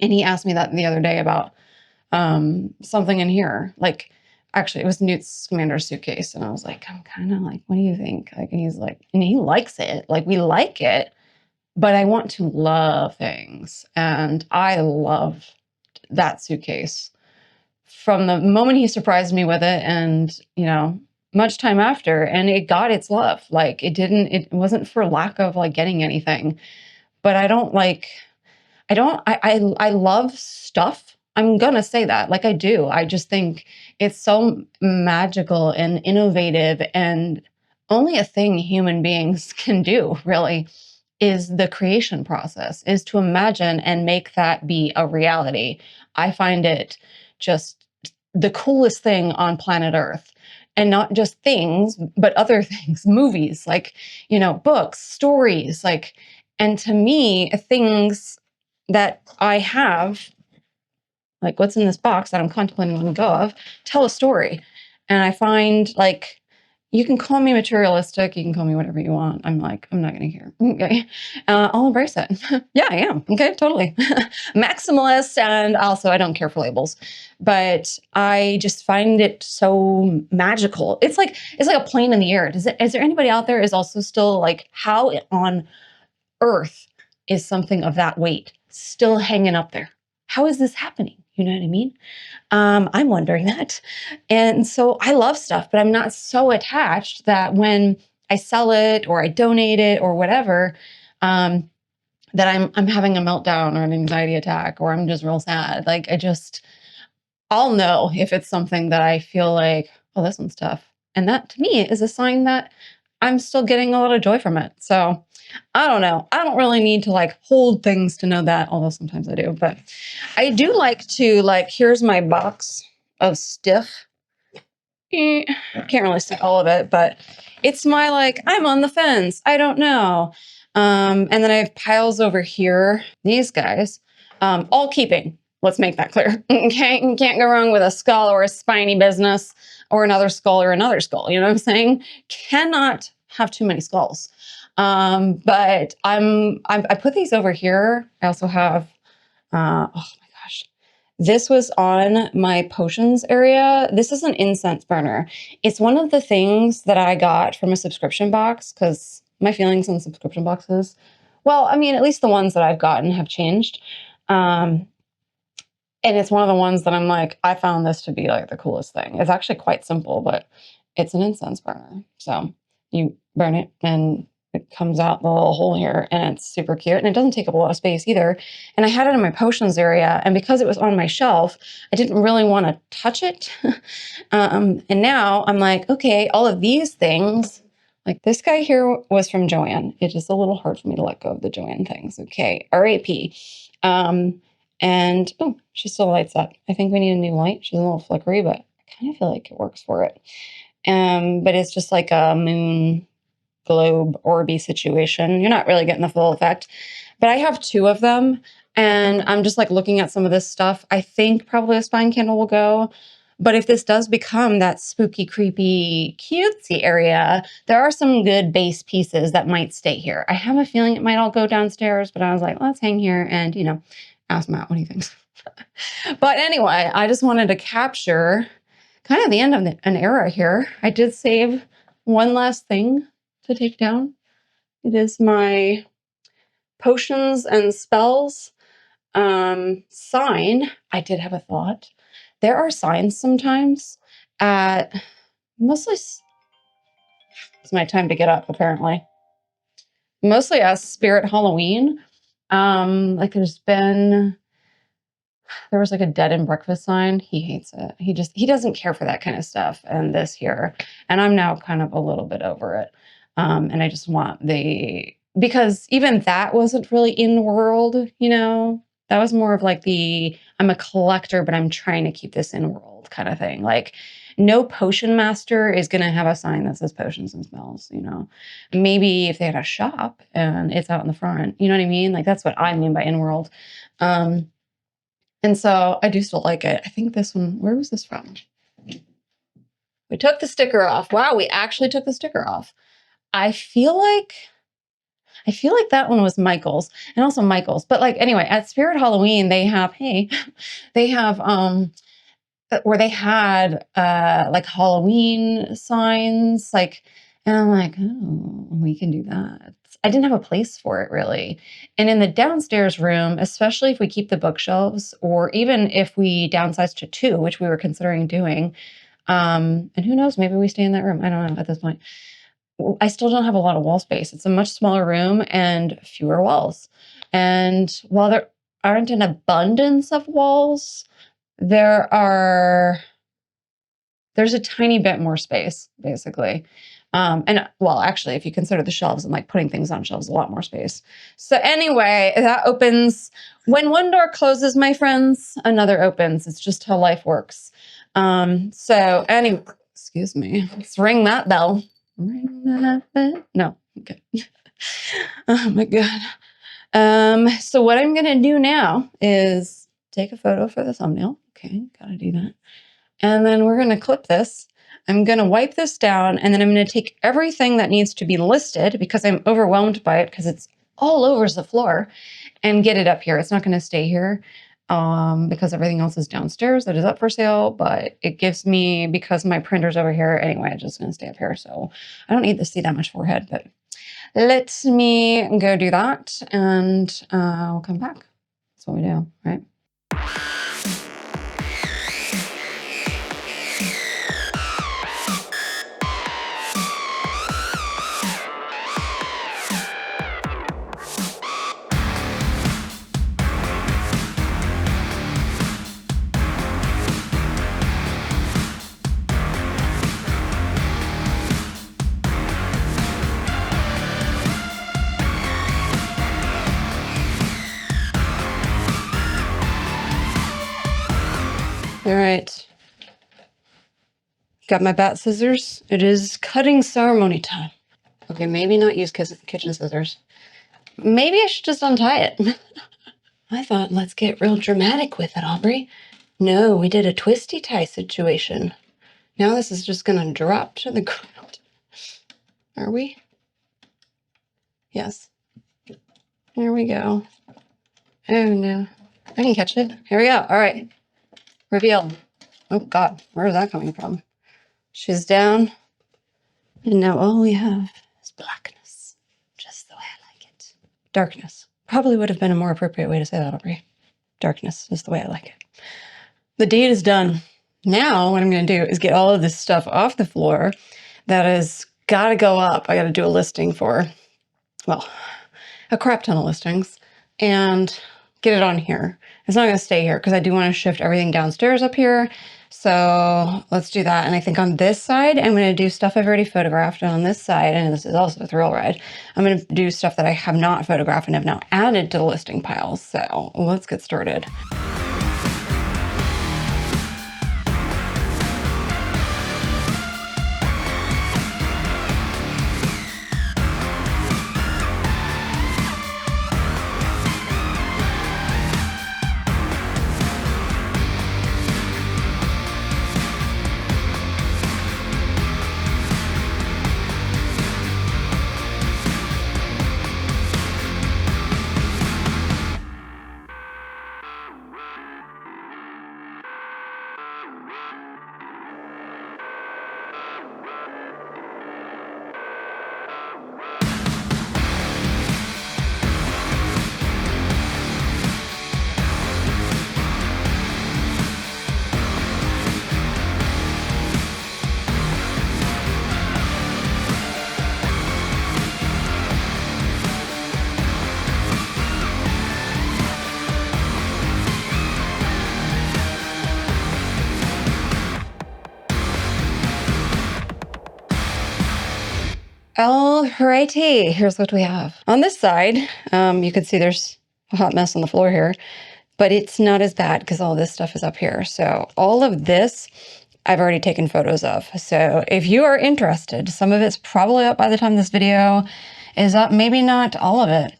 And he asked me that the other day about something in here. Like, actually, it was Newt's commander's suitcase. And I was like, I'm kind of like, what do you think? Like, and he's like, and he likes it. Like, we like it. But I want to love things. And I love that suitcase. From the moment he surprised me with it and, much time after, and it got its love. Like it wasn't for lack of like getting anything, but I love stuff. I'm gonna say that, like I do. I just think it's so magical and innovative and only a thing human beings can do, really. is the creation process, is to imagine and make that be a reality. I find it just the coolest thing on planet Earth. And not just things, but other things, movies, like, books, stories, like, and to me, things that I have, like what's in this box that I'm contemplating letting go of, tell a story. And I find, like, you can call me materialistic, you can call me whatever you want. I'm like, I'm not going to hear. Okay. I'll embrace it. Yeah, I am. Okay, totally. Maximalist, and also I don't care for labels. But I just find it so magical. It's like a plane in the air. Is there anybody out there is also still like, how on earth is something of that weight still hanging up there? How is this happening? You know what I mean? I'm wondering that. And so I love stuff, but I'm not so attached that when I sell it or I donate it or whatever, that I'm having a meltdown or an anxiety attack, or I'm just real sad. Like, I'll know if it's something that I feel like, oh, this one's tough. And that to me is a sign that I'm still getting a lot of joy from it. So I don't know. I don't really need to like hold things to know that, although sometimes I do. But I do like to, like, here's my box of stiff. Can't really see all of it, but it's my, like, I'm on the fence. I don't know. And then I have piles over here. These guys, all keeping. Let's make that clear. Okay, you can't go wrong with a skull or a spiny business or another skull or another skull. You know what I'm saying? Cannot have too many skulls. But I put these over here. I also have, oh my gosh, this was on my potions area. This is an incense burner. It's one of the things that I got from a subscription box, because my feelings on subscription boxes, well, I mean, at least the ones that I've gotten have changed. And it's one of the ones that I'm like, I found this to be like the coolest thing. It's actually quite simple, but it's an incense burner. So you burn it and it comes out the little hole here, and it's super cute. And it doesn't take up a lot of space either. And I had it in my potions area. And because it was on my shelf, I didn't really want to touch it. And now I'm like, okay, all of these things, like this guy here was from Joanne. It is a little hard for me to let go of the Joanne things. Okay, RAP. And oh, she still lights up. I think we need a new light. She's a little flickery, but I kind of feel like it works for it. But it's just like a moon globe orby situation. You're not really getting the full effect. But I have two of them, and I'm just like looking at some of this stuff. I think probably a spine candle will go. But if this does become that spooky, creepy, cutesy area, there are some good base pieces that might stay here. I have a feeling it might all go downstairs, but I was like, let's hang here and, ask Matt what he thinks. But anyway, I just wanted to capture kind of the end of an era here. I did save one last thing to take down. It is my potions and spells sign. I did have a thought. There are signs sometimes at mostly, it's my time to get up apparently, mostly at Spirit Halloween. Like there was like a dead and breakfast sign. He hates it. He doesn't care for that kind of stuff. And this here, and I'm now kind of a little bit over it. And I just want because even that wasn't really in world, that was more of like I'm a collector, but I'm trying to keep this in world kind of thing. Like, no potion master is going to have a sign that says potions and spells, maybe if they had a shop and it's out in the front, you know what I mean? Like, that's what I mean by in world. And so I do still like it. I think this one, where was this from? We took the sticker off. Wow, we actually took the sticker off. I feel like that one was Michael's, and also Michael's. But like, anyway, at Spirit Halloween, they have where they had like Halloween signs, like, and I'm like, oh, we can do that. I didn't have a place for it really. And in the downstairs room, especially if we keep the bookshelves, or even if we downsize to 2, which we were considering doing, and who knows, maybe we stay in that room. I don't know at this point. I still don't have a lot of wall space. It's a much smaller room and fewer walls. And while there aren't an abundance of walls, there's a tiny bit more space, basically. And well, actually, if you consider the shelves and like putting things on shelves, a lot more space. So anyway, that opens. When one door closes, my friends, another opens. It's just how life works. So anyway, excuse me. Let's ring that bell. Ring that bell. No. Okay. Oh my God. So what I'm going to do now is take a photo for the thumbnail. Okay. Got to do that. And then we're going to clip this. I'm going to wipe this down, and then I'm going to take everything that needs to be listed because I'm overwhelmed by it because it's all over the floor, and get it up here. It's not going to stay here because everything else is downstairs that is up for sale, but it gives me, because my printer's over here anyway, it's just going to stay up here. So I don't need to see that much forehead, but let me go do that, and we'll come back. That's what we do, right? All right. Got my bat scissors. It is cutting ceremony time. Okay, maybe not use kitchen scissors. Maybe I should just untie it. I thought, let's get real dramatic with it, Aubrey. No, we did a twisty tie situation. Now this is just gonna drop to the ground. Are we? Yes. Here we go. Oh no. I can catch it. Here we go. All right. Reveal. Oh God, where is that coming from? She's down. And now all we have is blackness. Just the way I like it. Darkness. Probably would have been a more appropriate way to say that, Aubrey. Darkness is the way I like it. The deed is done. Now what I'm going to do is get all of this stuff off the floor that has got to go up. I got to do a listing for, well, a crap ton of listings, and get it on here. It's not going to stay here because I do want to shift everything downstairs up here. So let's do that. And I think on this side, I'm going to do stuff I've already photographed. And on this side, and this is also a thrill ride, I'm going to do stuff that I have not photographed and have now added to the listing piles. So let's get started. Alrighty, here's what we have. On this side, you can see there's a hot mess on the floor here, but it's not as bad because all this stuff is up here. So all of this, I've already taken photos of. So if you are interested, some of it's probably up by the time this video is up, maybe not all of it.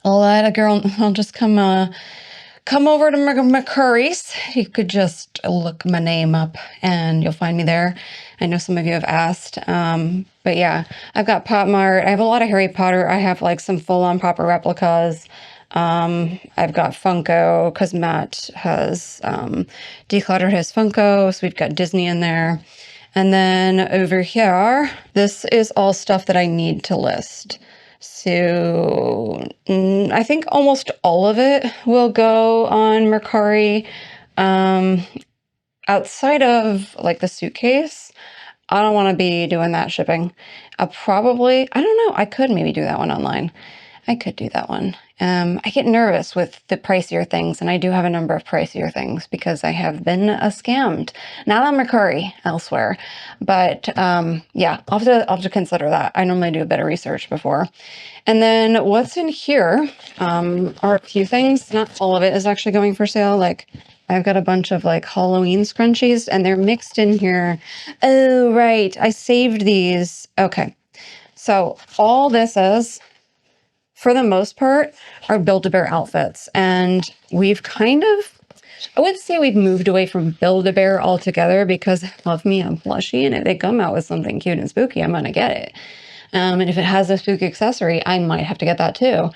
I'll let a girl, I'll just come over to McCurry's. You could just look my name up and you'll find me there. I know some of you have asked, but yeah, I've got Pop Mart. I have a lot of Harry Potter. I have like some full-on proper replicas. I've got Funko because Matt has decluttered his Funko, so we've got Disney in there. And then over here, this is all stuff that I need to list. So I think almost all of it will go on Mercari. Outside of like the suitcase, I don't want to be doing that shipping. I don't know, I could maybe do that one online. I could do that one. I get nervous with the pricier things, and I do have a number of pricier things because I have been scammed. Not on Mercari, elsewhere. But yeah, I'll have to consider that. I normally do a bit of research before. And then what's in here are a few things. Not all of it is actually going for sale. Like, I've got a bunch of like Halloween scrunchies, and they're mixed in here. Oh, right. I saved these. Okay. So all this is, for the most part, are Build-A-Bear outfits. And we've kind of, I wouldn't say we've moved away from Build-A-Bear altogether, because love me, I'm plushy, and if they come out with something cute and spooky, I'm going to get it. And if it has a spooky accessory, I might have to get that too.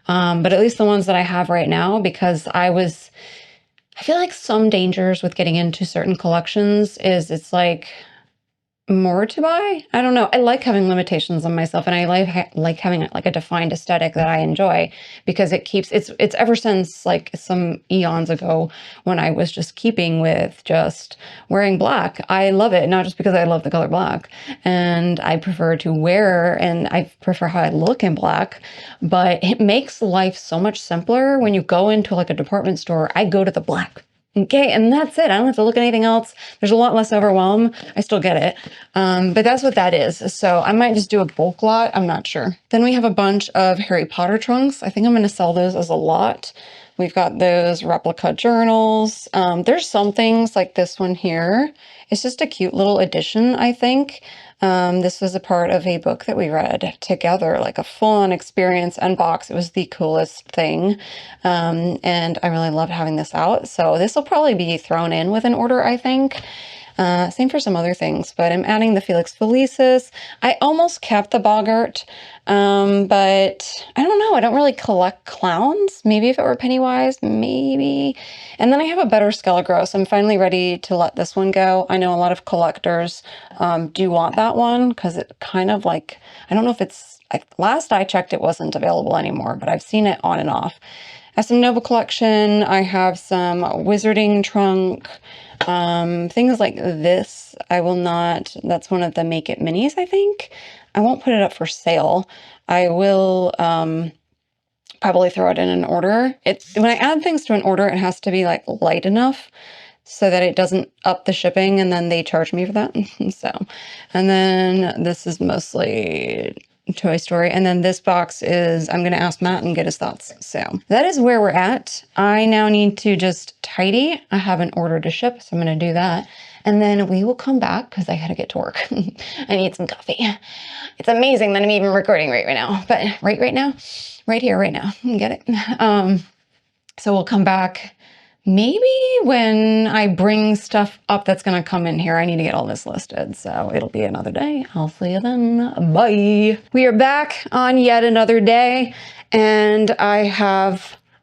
But at least the ones that I have right now, because I feel like some dangers with getting into certain collections is it's like more to buy. I don't know. I like having limitations on myself, and I like having like a defined aesthetic that I enjoy, because it keeps it's ever since like some eons ago when I was just keeping with just wearing black. I love it, not just because I love the color black and I prefer to wear, and I prefer how I look in black, but it makes life so much simpler when you go into like a department store. I go to the black. Okay, and that's it. I don't have to look at anything else. There's a lot less overwhelm. I still get it. But that's what that is. So I might just do a bulk lot. I'm not sure. Then we have a bunch of Harry Potter trunks. I think I'm going to sell those as a lot. We've got those replica journals. There's some things like this one here. It's just a cute little addition, I think. This was a part of a book that we read together, like a full-on experience unbox. It was the coolest thing. And I really loved having this out. So this will probably be thrown in with an order, I think. Same for some other things, but I'm adding the Felix Felicis. I almost kept the Boggart, but I don't know. I don't really collect clowns. Maybe if it were Pennywise, maybe. And then I have a better Skelegros. I'm finally ready to let this one go. I know a lot of collectors do want that one, because it kind of like, I don't know if it's, last I checked it wasn't available anymore, but I've seen it on and off. I have some Nova collection. I have some Wizarding trunk. Things like this, I will not, that's one of the Make It minis, I think. I won't put it up for sale. I will probably throw it in an order. When I add things to an order, it has to be like light enough so that it doesn't up the shipping and then they charge me for that. So, and then this is mostly Toy Story. And then this box is, I'm going to ask Matt and get his thoughts. So that is where we're at. I now need to just tidy. I have an order to ship, so I'm going to do that. And then we will come back because I got to get to work. I need some coffee. It's amazing that I'm even recording right now. But right now, right here, right now. Get it? So we'll come back. Maybe when I bring stuff up that's going to come in here. I need to get all this listed, so it'll be another day. I'll see you then. Bye. We are back on yet another day, and I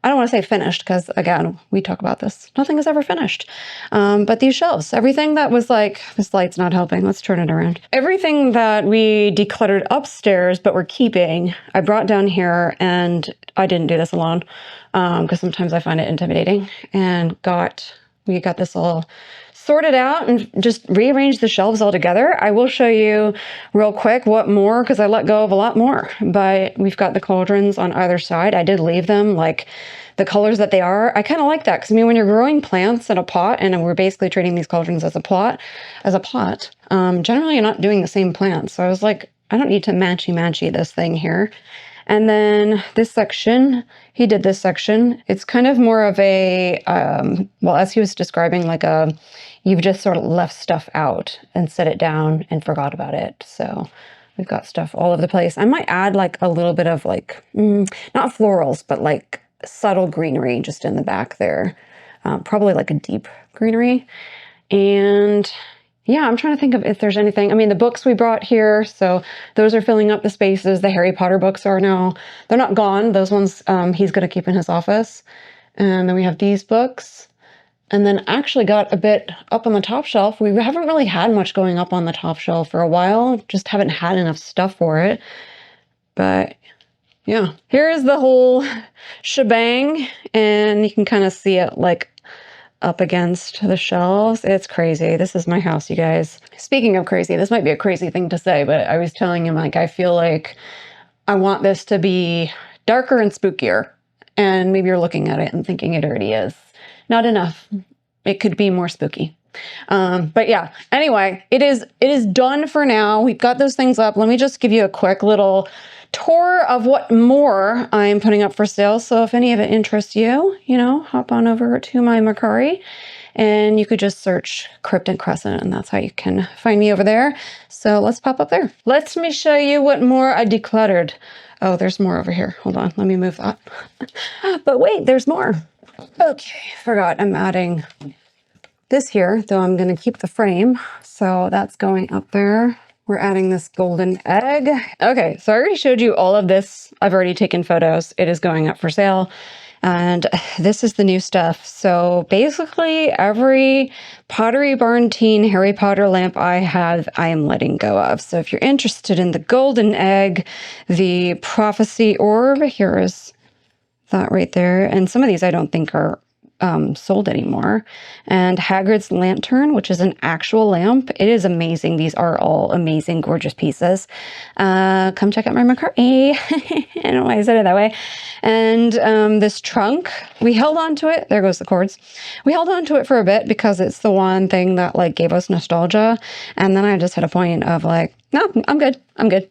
don't want to say finished, because again, we talk about this. Nothing is ever finished. But these shelves, everything that was like, this light's not helping. Let's turn it around. Everything that we decluttered upstairs, but we're keeping, I brought down here, and I didn't do this alone. Because sometimes I find it intimidating, and we got this all sorted out and just rearranged the shelves all together. I will show you real quick what more, because I let go of a lot more, but we've got the cauldrons on either side. I did leave them like the colors that they are. I kind of like that, because I mean, when you're growing plants in a pot, and we're basically treating these cauldrons as a pot, generally you're not doing the same plants. So I was like, I don't need to matchy this thing here. And then this section, he did this section. It's kind of more of a, well, as he was describing, like you've just sort of left stuff out and set it down and forgot about it. So we've got stuff all over the place. I might add like a little bit of like, not florals, but like subtle greenery just in the back there. Probably like a deep greenery. And yeah, I'm trying to think of if there's anything. I mean, the books we brought here, so those are filling up the spaces. The Harry Potter books are now, they're not gone. Those ones he's going to keep in his office. And then we have these books. And then actually got a bit up on the top shelf. We haven't really had much going up on the top shelf for a while. Just haven't had enough stuff for it. But yeah, here's the whole shebang. And you can kind of see it like up against the shelves. It's crazy. This is my house, you guys. Speaking of crazy, this might be a crazy thing to say, but I was telling him, like, I feel like I want this to be darker and spookier. And maybe you're looking at it and thinking it already is. Not enough. It could be more spooky. But yeah, anyway, it is done for now. We've got those things up. Let me just give you a quick little tour of what more I'm putting up for sale. So if any of it interests you, hop on over to my Mercari and you could just search Crypt and Crescent, and that's how you can find me over there. So let's pop up there. Let me show you what more I decluttered. Oh, there's more over here. Hold on, let me move that. But wait, there's more. Okay, forgot I'm adding this here, though I'm going to keep the frame. So that's going up there. We're adding this golden egg. Okay, so I already showed you all of this. I've already taken photos. It is going up for sale. And this is the new stuff. So basically every Pottery Barn Teen Harry Potter lamp I have, I am letting go of. So if you're interested in the golden egg, the prophecy orb, here is that right there. And some of these I don't think are sold anymore. And Hagrid's lantern, which is an actual lamp. It is amazing. These are all amazing, gorgeous pieces. Come check out my Mercari. I don't know why I said it that way. And this trunk, we held on to it. There goes the cords. We held on to it for a bit because it's the one thing that like gave us nostalgia. And then I just hit a point of like, no, I'm good. I'm good.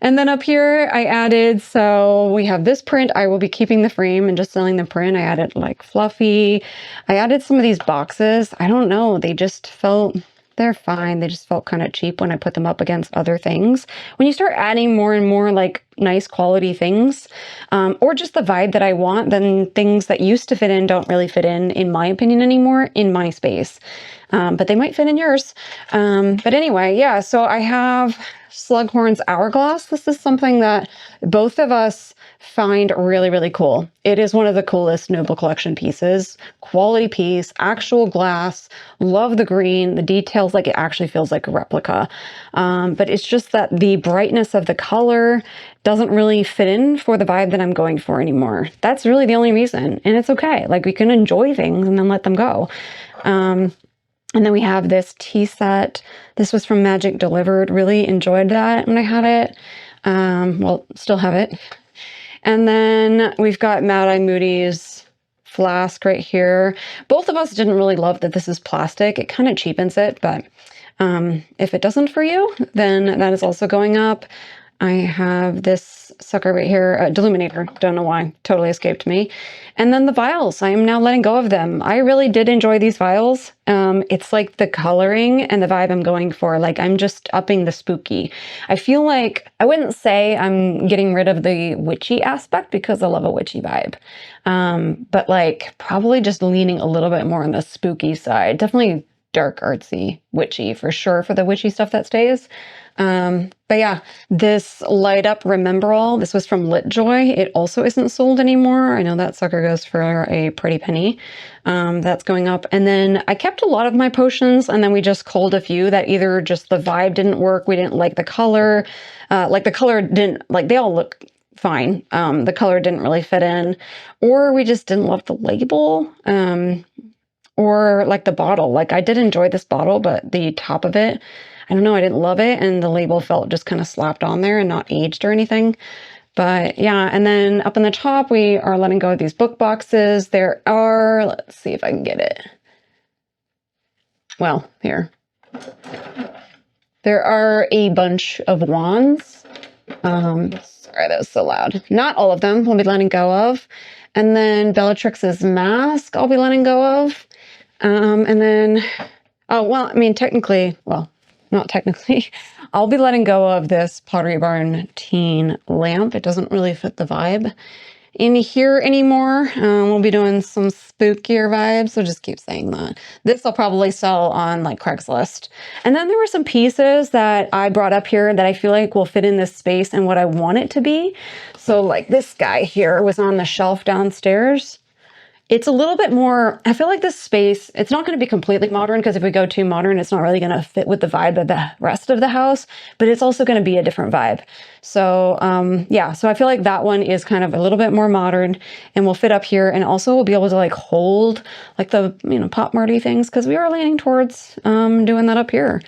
And then up here I added, so we have this print. I will be keeping the frame and just selling the print. I added like fluffy. I added some of these boxes. I don't know. They just felt, they're fine. They just felt kind of cheap when I put them up against other things. When you start adding more and more like nice quality things, or just the vibe that I want, then things that used to fit in don't really fit in my opinion anymore, in my space. But they might fit in yours. But anyway, yeah, so I have Slughorn's Hourglass. This is something that both of us find really, really cool. It is one of the coolest Noble Collection pieces. Quality piece, actual glass, love the green, the details, like it actually feels like a replica. But it's just that the brightness of the color doesn't really fit in for the vibe that I'm going for anymore. That's really the only reason. And it's okay. Like we can enjoy things and then let them go. And then we have this tea set. This was from Magic Delivered. Really enjoyed that when I had it. Well, still have it. And then we've got Mad Eye Moody's flask right here. Both of us didn't really love that this is plastic. It kind of cheapens it, but if it doesn't for you, then that is also going up. I have this sucker right here, Deluminator. Don't know why, totally escaped me. And then the vials, I am now letting go of them. I really did enjoy these vials. It's like the coloring and the vibe I'm going for. Like I'm just upping the spooky. I feel like, I wouldn't say I'm getting rid of the witchy aspect because I love a witchy vibe. But like probably just leaning a little bit more on the spooky side. Definitely dark artsy witchy for sure for the witchy stuff that stays. But yeah, this light up Remember All, this was from Litjoy. It also isn't sold anymore. I know that sucker goes for a pretty penny. That's going up. And then I kept a lot of my potions and then we just culled a few that either just the vibe didn't work. We didn't like the color, like the color didn't, like they all look fine. The color didn't really fit in, or we just didn't love the label. Or like the bottle, like I did enjoy this bottle, but the top of it, I don't know, I didn't love it. And the label felt just kind of slapped on there and not aged or anything. But yeah, and then up on the top, we are letting go of these book boxes. There are, let's see if I can get it. Well, here. There are a bunch of wands. Sorry, that was so loud. Not all of them we'll be letting go of. And then Bellatrix's mask I'll be letting go of. And then, oh, well, I mean, technically, well, not technically, I'll be letting go of this Pottery Barn Teen lamp. It doesn't really fit the vibe in here anymore. We'll be doing some spookier vibes, so just keep saying that. This I'll probably sell on like Craigslist. And then there were some pieces that I brought up here that I feel like will fit in this space and what I want it to be. So like this guy here was on the shelf downstairs. It's a little bit more, I feel like this space, it's not going to be completely modern because if we go too modern, it's not really going to fit with the vibe of the rest of the house, but it's also going to be a different vibe. So yeah, so I feel like that one is kind of a little bit more modern and will fit up here. And also we'll be able to like hold like the, Pop Marty things because we are leaning towards doing that up here.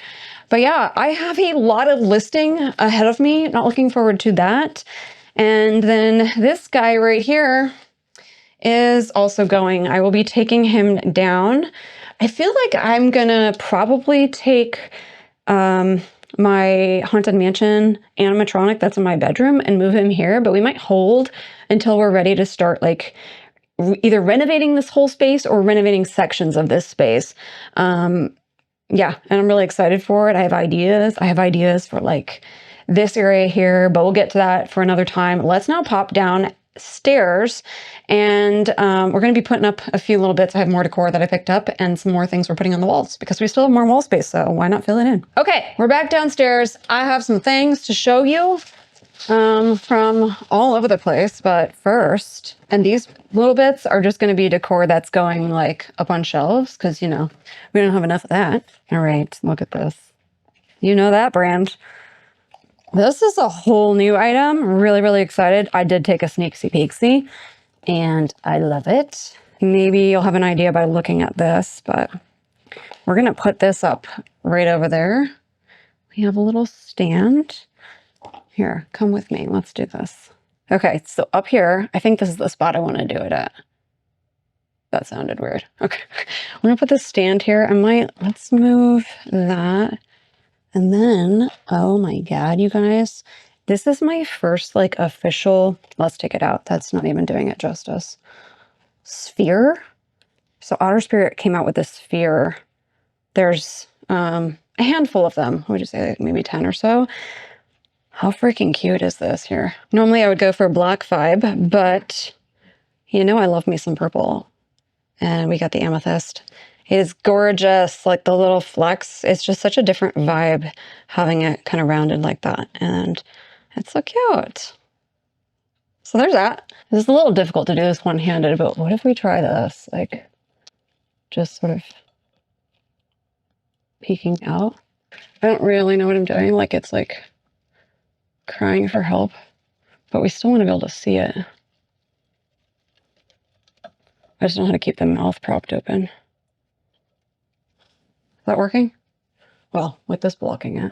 But yeah, I have a lot of listing ahead of me. Not looking forward to that. And then this guy right here is also going. I will be taking him down. I feel like I'm gonna probably take my Haunted Mansion animatronic that's in my bedroom and move him here, but we might hold until we're ready to start like either renovating this whole space or renovating sections of this space. Yeah, and I'm really excited for it. I have ideas. I have ideas for like this area here, but we'll get to that for another time. Let's now pop downstairs, and we're going to be putting up a few little bits. I have more decor that I picked up and some more things we're putting on the walls because we still have more wall space, so why not fill it in? Okay, we're back downstairs. I have some things to show you from all over the place, but first, and these little bits are just going to be decor that's going like up on shelves because, you know, we don't have enough of that. All right, look at this. You know that brand. This is a whole new item. Really, really excited. I did take a sneaky-peeksy and I love it. Maybe you'll have an idea by looking at this, but we're going to put this up right over there. We have a little stand. Here, come with me. Let's do this. Okay, so up here, I think this is the spot I want to do it at. That sounded weird. Okay, I'm going to put this stand here. Let's move that. And then, oh my God, you guys, this is my first like official, let's take it out. That's not even doing it justice. Sphere. So Otter Spirit came out with this sphere. There's a handful of them. What would you say, like maybe 10 or so? How freaking cute is this here? Normally I would go for a black vibe, but you know I love me some purple. And we got the amethyst. It is gorgeous, like the little flecks. It's just such a different vibe having it kind of rounded like that. And it's so cute. So there's that. It's a little difficult to do this one-handed, but what if we try this? Like just sort of peeking out. I don't really know what I'm doing. Like it's like crying for help, but we still want to be able to see it. I just don't know how to keep the mouth propped open. Is that working? Well, with this blocking it.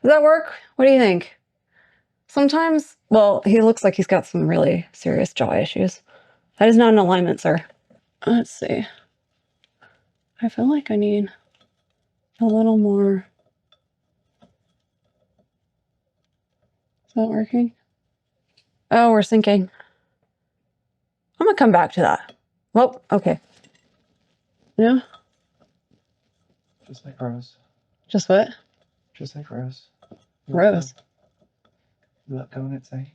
Does that work? What do you think? Sometimes, well, he looks like he's got some really serious jaw issues. That is not an alignment, sir. Let's see. I feel like I need a little more. Is that working? Oh, we're syncing. I'm gonna come back to that. Well, okay. Yeah? Just like Rose. Just what? Just like Rose. Rose. You let go and it say.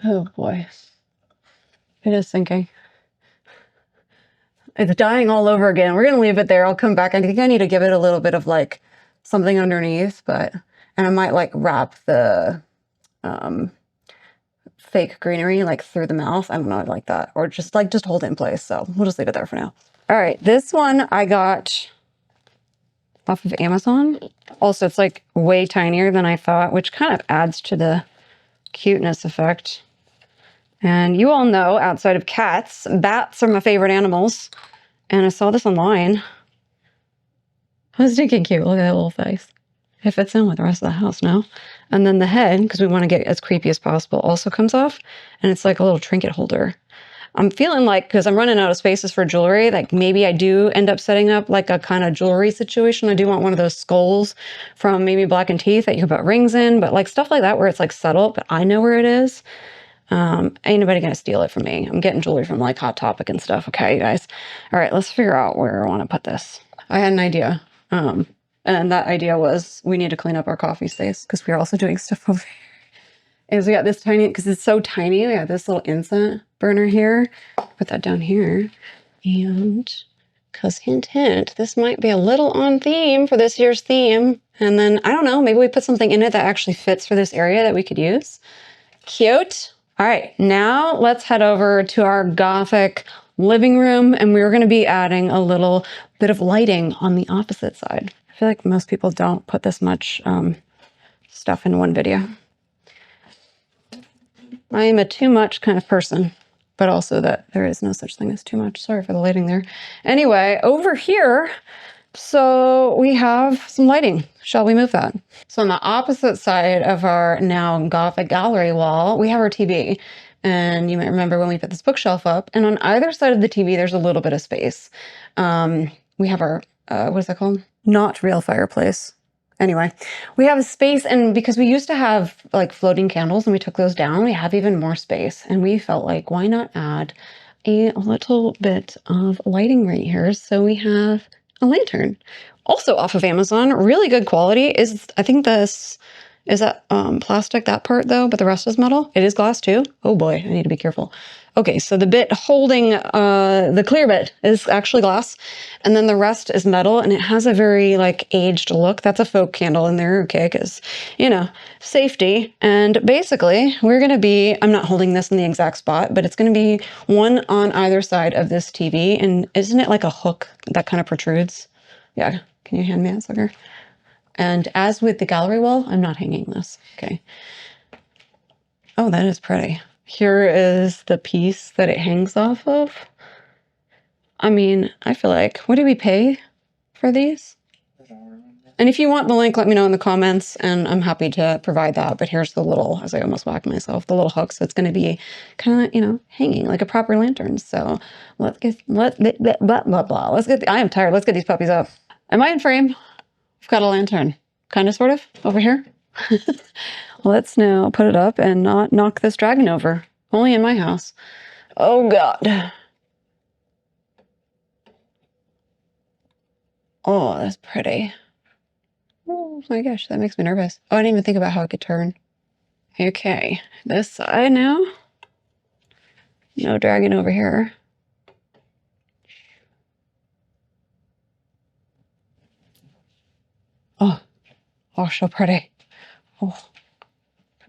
Oh boy. It is syncing. It's dying all over again. We're gonna leave it there. I'll come back. I think I need to give it a little bit of like something underneath, and I might like wrap the fake greenery like through the mouth. I don't know, like that. Or just hold it in place. So we'll just leave it there for now. All right, this one I got off of Amazon. Also, it's like way tinier than I thought, which kind of adds to the cuteness effect. And you all know, outside of cats, bats are my favorite animals. And I saw this online. I was thinking cute. Look at that little face. It fits in with the rest of the house now. And then the head, because we want to get as creepy as possible, also comes off. And it's like a little trinket holder. I'm feeling like, because I'm running out of spaces for jewelry, like maybe I do end up setting up like a kind of jewelry situation. I do want one of those skulls from maybe Black and Teeth that you can put rings in, but like stuff like that where it's like subtle, but I know where it is. Ain't nobody gonna steal it from me. I'm getting jewelry from like Hot Topic and stuff. Okay, you guys. All right, let's figure out where I want to put this. I had an idea. And that idea was we need to clean up our coffee space because we're also doing stuff over here. And we got this tiny, because it's so tiny, we got this little incense burner here. Put that down here. And because hint, hint, this might be a little on theme for this year's theme. And then, I don't know, maybe we put something in it that actually fits for this area that we could use. Cute. All right, now let's head over to our Gothic living room, and we're going to be adding a little bit of lighting on the opposite side. I feel like most people don't put this much stuff in one video. I am a too much kind of person, but also that there is no such thing as too much. Sorry for the lighting there. Anyway, over here, So we have some lighting. Shall we move that? So on the opposite side of our now Gothic gallery wall, we have our TV. And you might remember when we put this bookshelf up, and on either side of the TV, there's a little bit of space. We have our, what is that called? Not real fireplace. Anyway, we have a space, and because we used to have like floating candles and we took those down, we have even more space. And we felt like, why not add a little bit of lighting right here? So we have a lantern. Also off of Amazon, really good quality. Is I think this is that plastic, that part though, but the rest is metal. It is glass too. Oh boy, I need to be careful. Okay, so the bit holding the clear bit is actually glass, and then the rest is metal, and it has a very like aged look. That's a folk candle in there, okay, because, you know, safety. And basically, we're gonna be, I'm not holding this in the exact spot, but it's gonna be one on either side of this TV, and isn't it like a hook that kind of protrudes? Yeah, can you hand me that sucker? And as with the gallery wall, I'm not hanging this, okay. Oh, that is pretty. Here is the piece that it hangs off of. I mean, I feel like, what do we pay for these? And if you want the link, let me know in the comments, and I'm happy to provide that. But here's the little, as I almost whacked myself, the little hook. So it's going to be kind of, you know, hanging like a proper lantern. So let's get, blah, blah, blah. Let's get, I am tired. Let's get these puppies up. Am I in frame? We've got a lantern. Kind of, sort of, over here. Let's now put it up and not knock this dragon over. Only in my house. Oh, God. Oh, that's pretty. Oh, my gosh, that makes me nervous. Oh, I didn't even think about how it could turn. Okay, this side now. No dragon over here. Oh, oh, so pretty. Oh,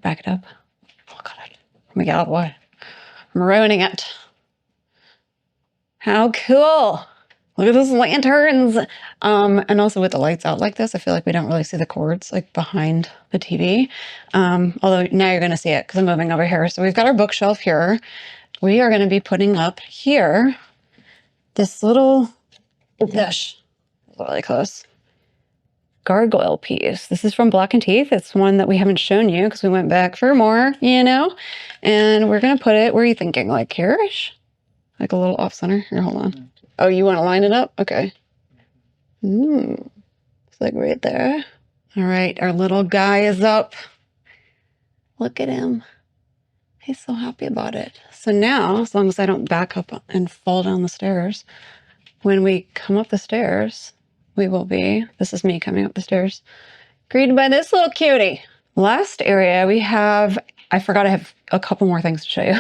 back it up. Oh, God. Let me get out of the way. I'm ruining it. How cool. Look at those lanterns. And also with the lights out like this, I feel like we don't really see the cords like behind the TV. Although now you're going to see it because I'm moving over here. So we've got our bookshelf here. We are going to be putting up here this little dish. Really close. Gargoyle piece. This is from Black & Teeth. It's one that we haven't shown you because we went back for more, you know. And we're going to put it, where are you thinking? Like here-ish? Like a little off center? Here, hold on. Oh, you want to line it up? Okay. It's like right there. All right, our little guy is up. Look at him. He's so happy about it. So now, as long as I don't back up and fall down the stairs, when we come up the stairs, we will be, this is me coming up the stairs, greeted by this little cutie. Last area we have, I forgot I have a couple more things to show you.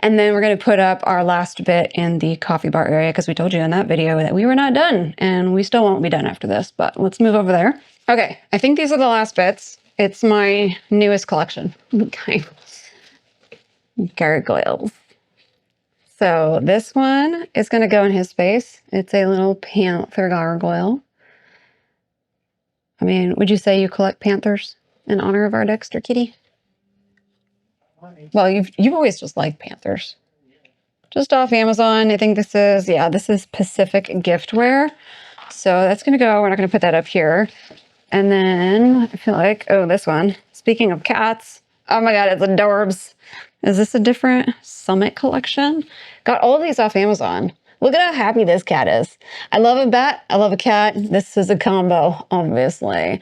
And then we're going to put up our last bit in the coffee bar area because we told you in that video that we were not done, and we still won't be done after this, but let's move over there. Okay, I think these are the last bits. It's my newest collection. Okay. Gargoyles. So this one is going to go in his space. It's a little panther gargoyle. I mean, would you say you collect panthers in honor of our Dexter kitty? Well, you've always just liked panthers. Just off Amazon. I think this is Pacific Giftware. So that's going to go. We're not going to put that up here. And then I feel like, oh, this one. Speaking of cats. Oh my God, it's adorbs. Is this a different Summit collection? Got all of these off Amazon. Look at how happy this cat is. I love a bat. I love a cat. This is a combo, obviously.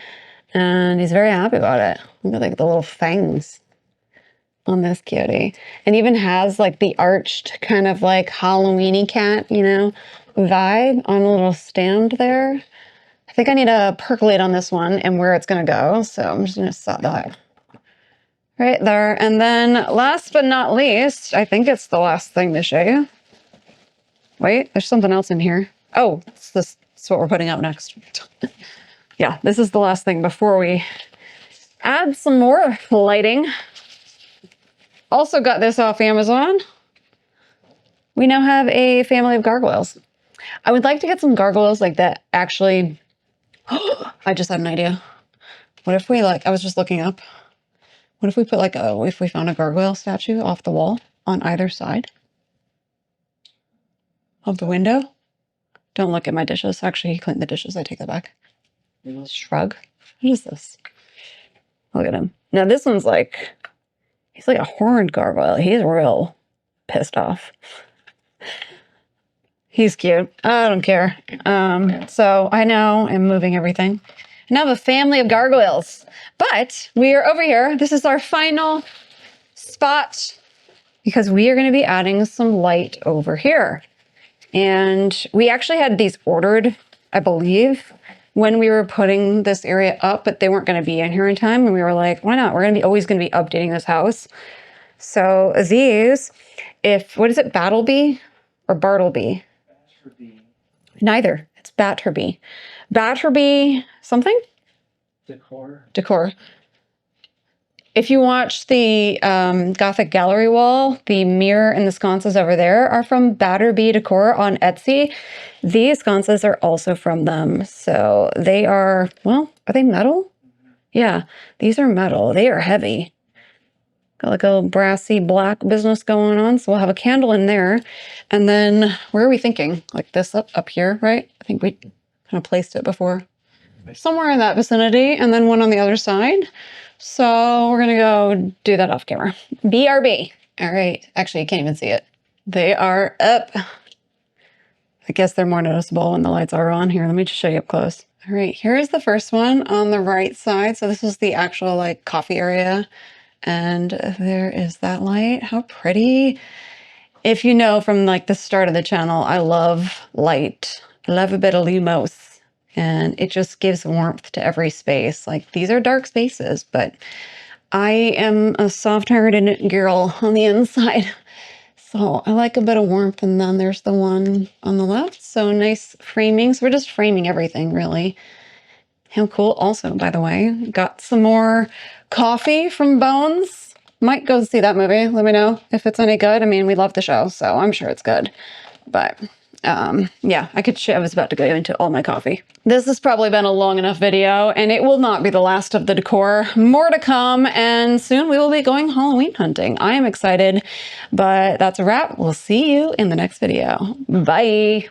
And he's very happy about it. Look at like the little fangs on this cutie. And even has like the arched kind of like Halloween-y cat, you know, vibe on a little stand there. I think I need to percolate on this one and where it's going to go. So I'm just going to set that right there. And then last but not least, I think it's the last thing to show you. Wait, there's something else in here. Oh, this is what we're putting up next. Yeah, this is the last thing before we add some more lighting. Also got this off Amazon. We now have a family of gargoyles. I would like to get some gargoyles like that actually. I just had an idea. What if we I was just looking up. What if we put if we found a gargoyle statue off the wall on either side of the window? Don't look at my dishes. Actually, he cleaned the dishes. I take that back. Shrug. What is this? Look at him. Now this one's like, he's like a horned gargoyle. He's real pissed off. He's cute. I don't care. So I now am moving everything. I now have a family of gargoyles. But we are over here. This is our final spot because we are going to be adding some light over here. And we actually had these ordered, I believe, when we were putting this area up, but they weren't going to be in here in time. And we were like, why not? We're going to be always going to be updating this house. So these, what is it, Battleby or Bartleby? Batterby. Neither. It's Batterby. Batterby something? Decor. If you watch the Gothic gallery wall, the mirror and the sconces over there are from Batterby Decor on Etsy. These sconces are also from them. So they are, well, are they metal? Yeah, these are metal. They are heavy. Got like a little brassy black business going on. So we'll have a candle in there. And then where are we thinking? Like this up here, right? I think we kind of placed it before. Somewhere in that vicinity. And then one on the other side. So we're going to go do that off camera. BRB. All right. Actually, you can't even see it. They are up. I guess they're more noticeable when the lights are on. Here, let me just show you up close. All right. Here's the first one on the right side. So this is the actual like coffee area. And there is that light. How pretty. If you know from like the start of the channel, I love light. I love a bit of lumos. And it just gives warmth to every space. Like these are dark spaces, but I am a soft-hearted girl on the inside. So I like a bit of warmth. And then there's the one on the left. So nice framing. So we're just framing everything really. How cool. Also, by the way, got some more coffee from Bones. Might go see that movie. Let me know if it's any good. I mean, we love the show, so I'm sure it's good. But yeah, I was about to go into all my coffee. This has probably been a long enough video, and it will not be the last of the decor. More to come, and soon we will be going Halloween hunting. I am excited, but that's a wrap. We'll see you in the next video. Bye.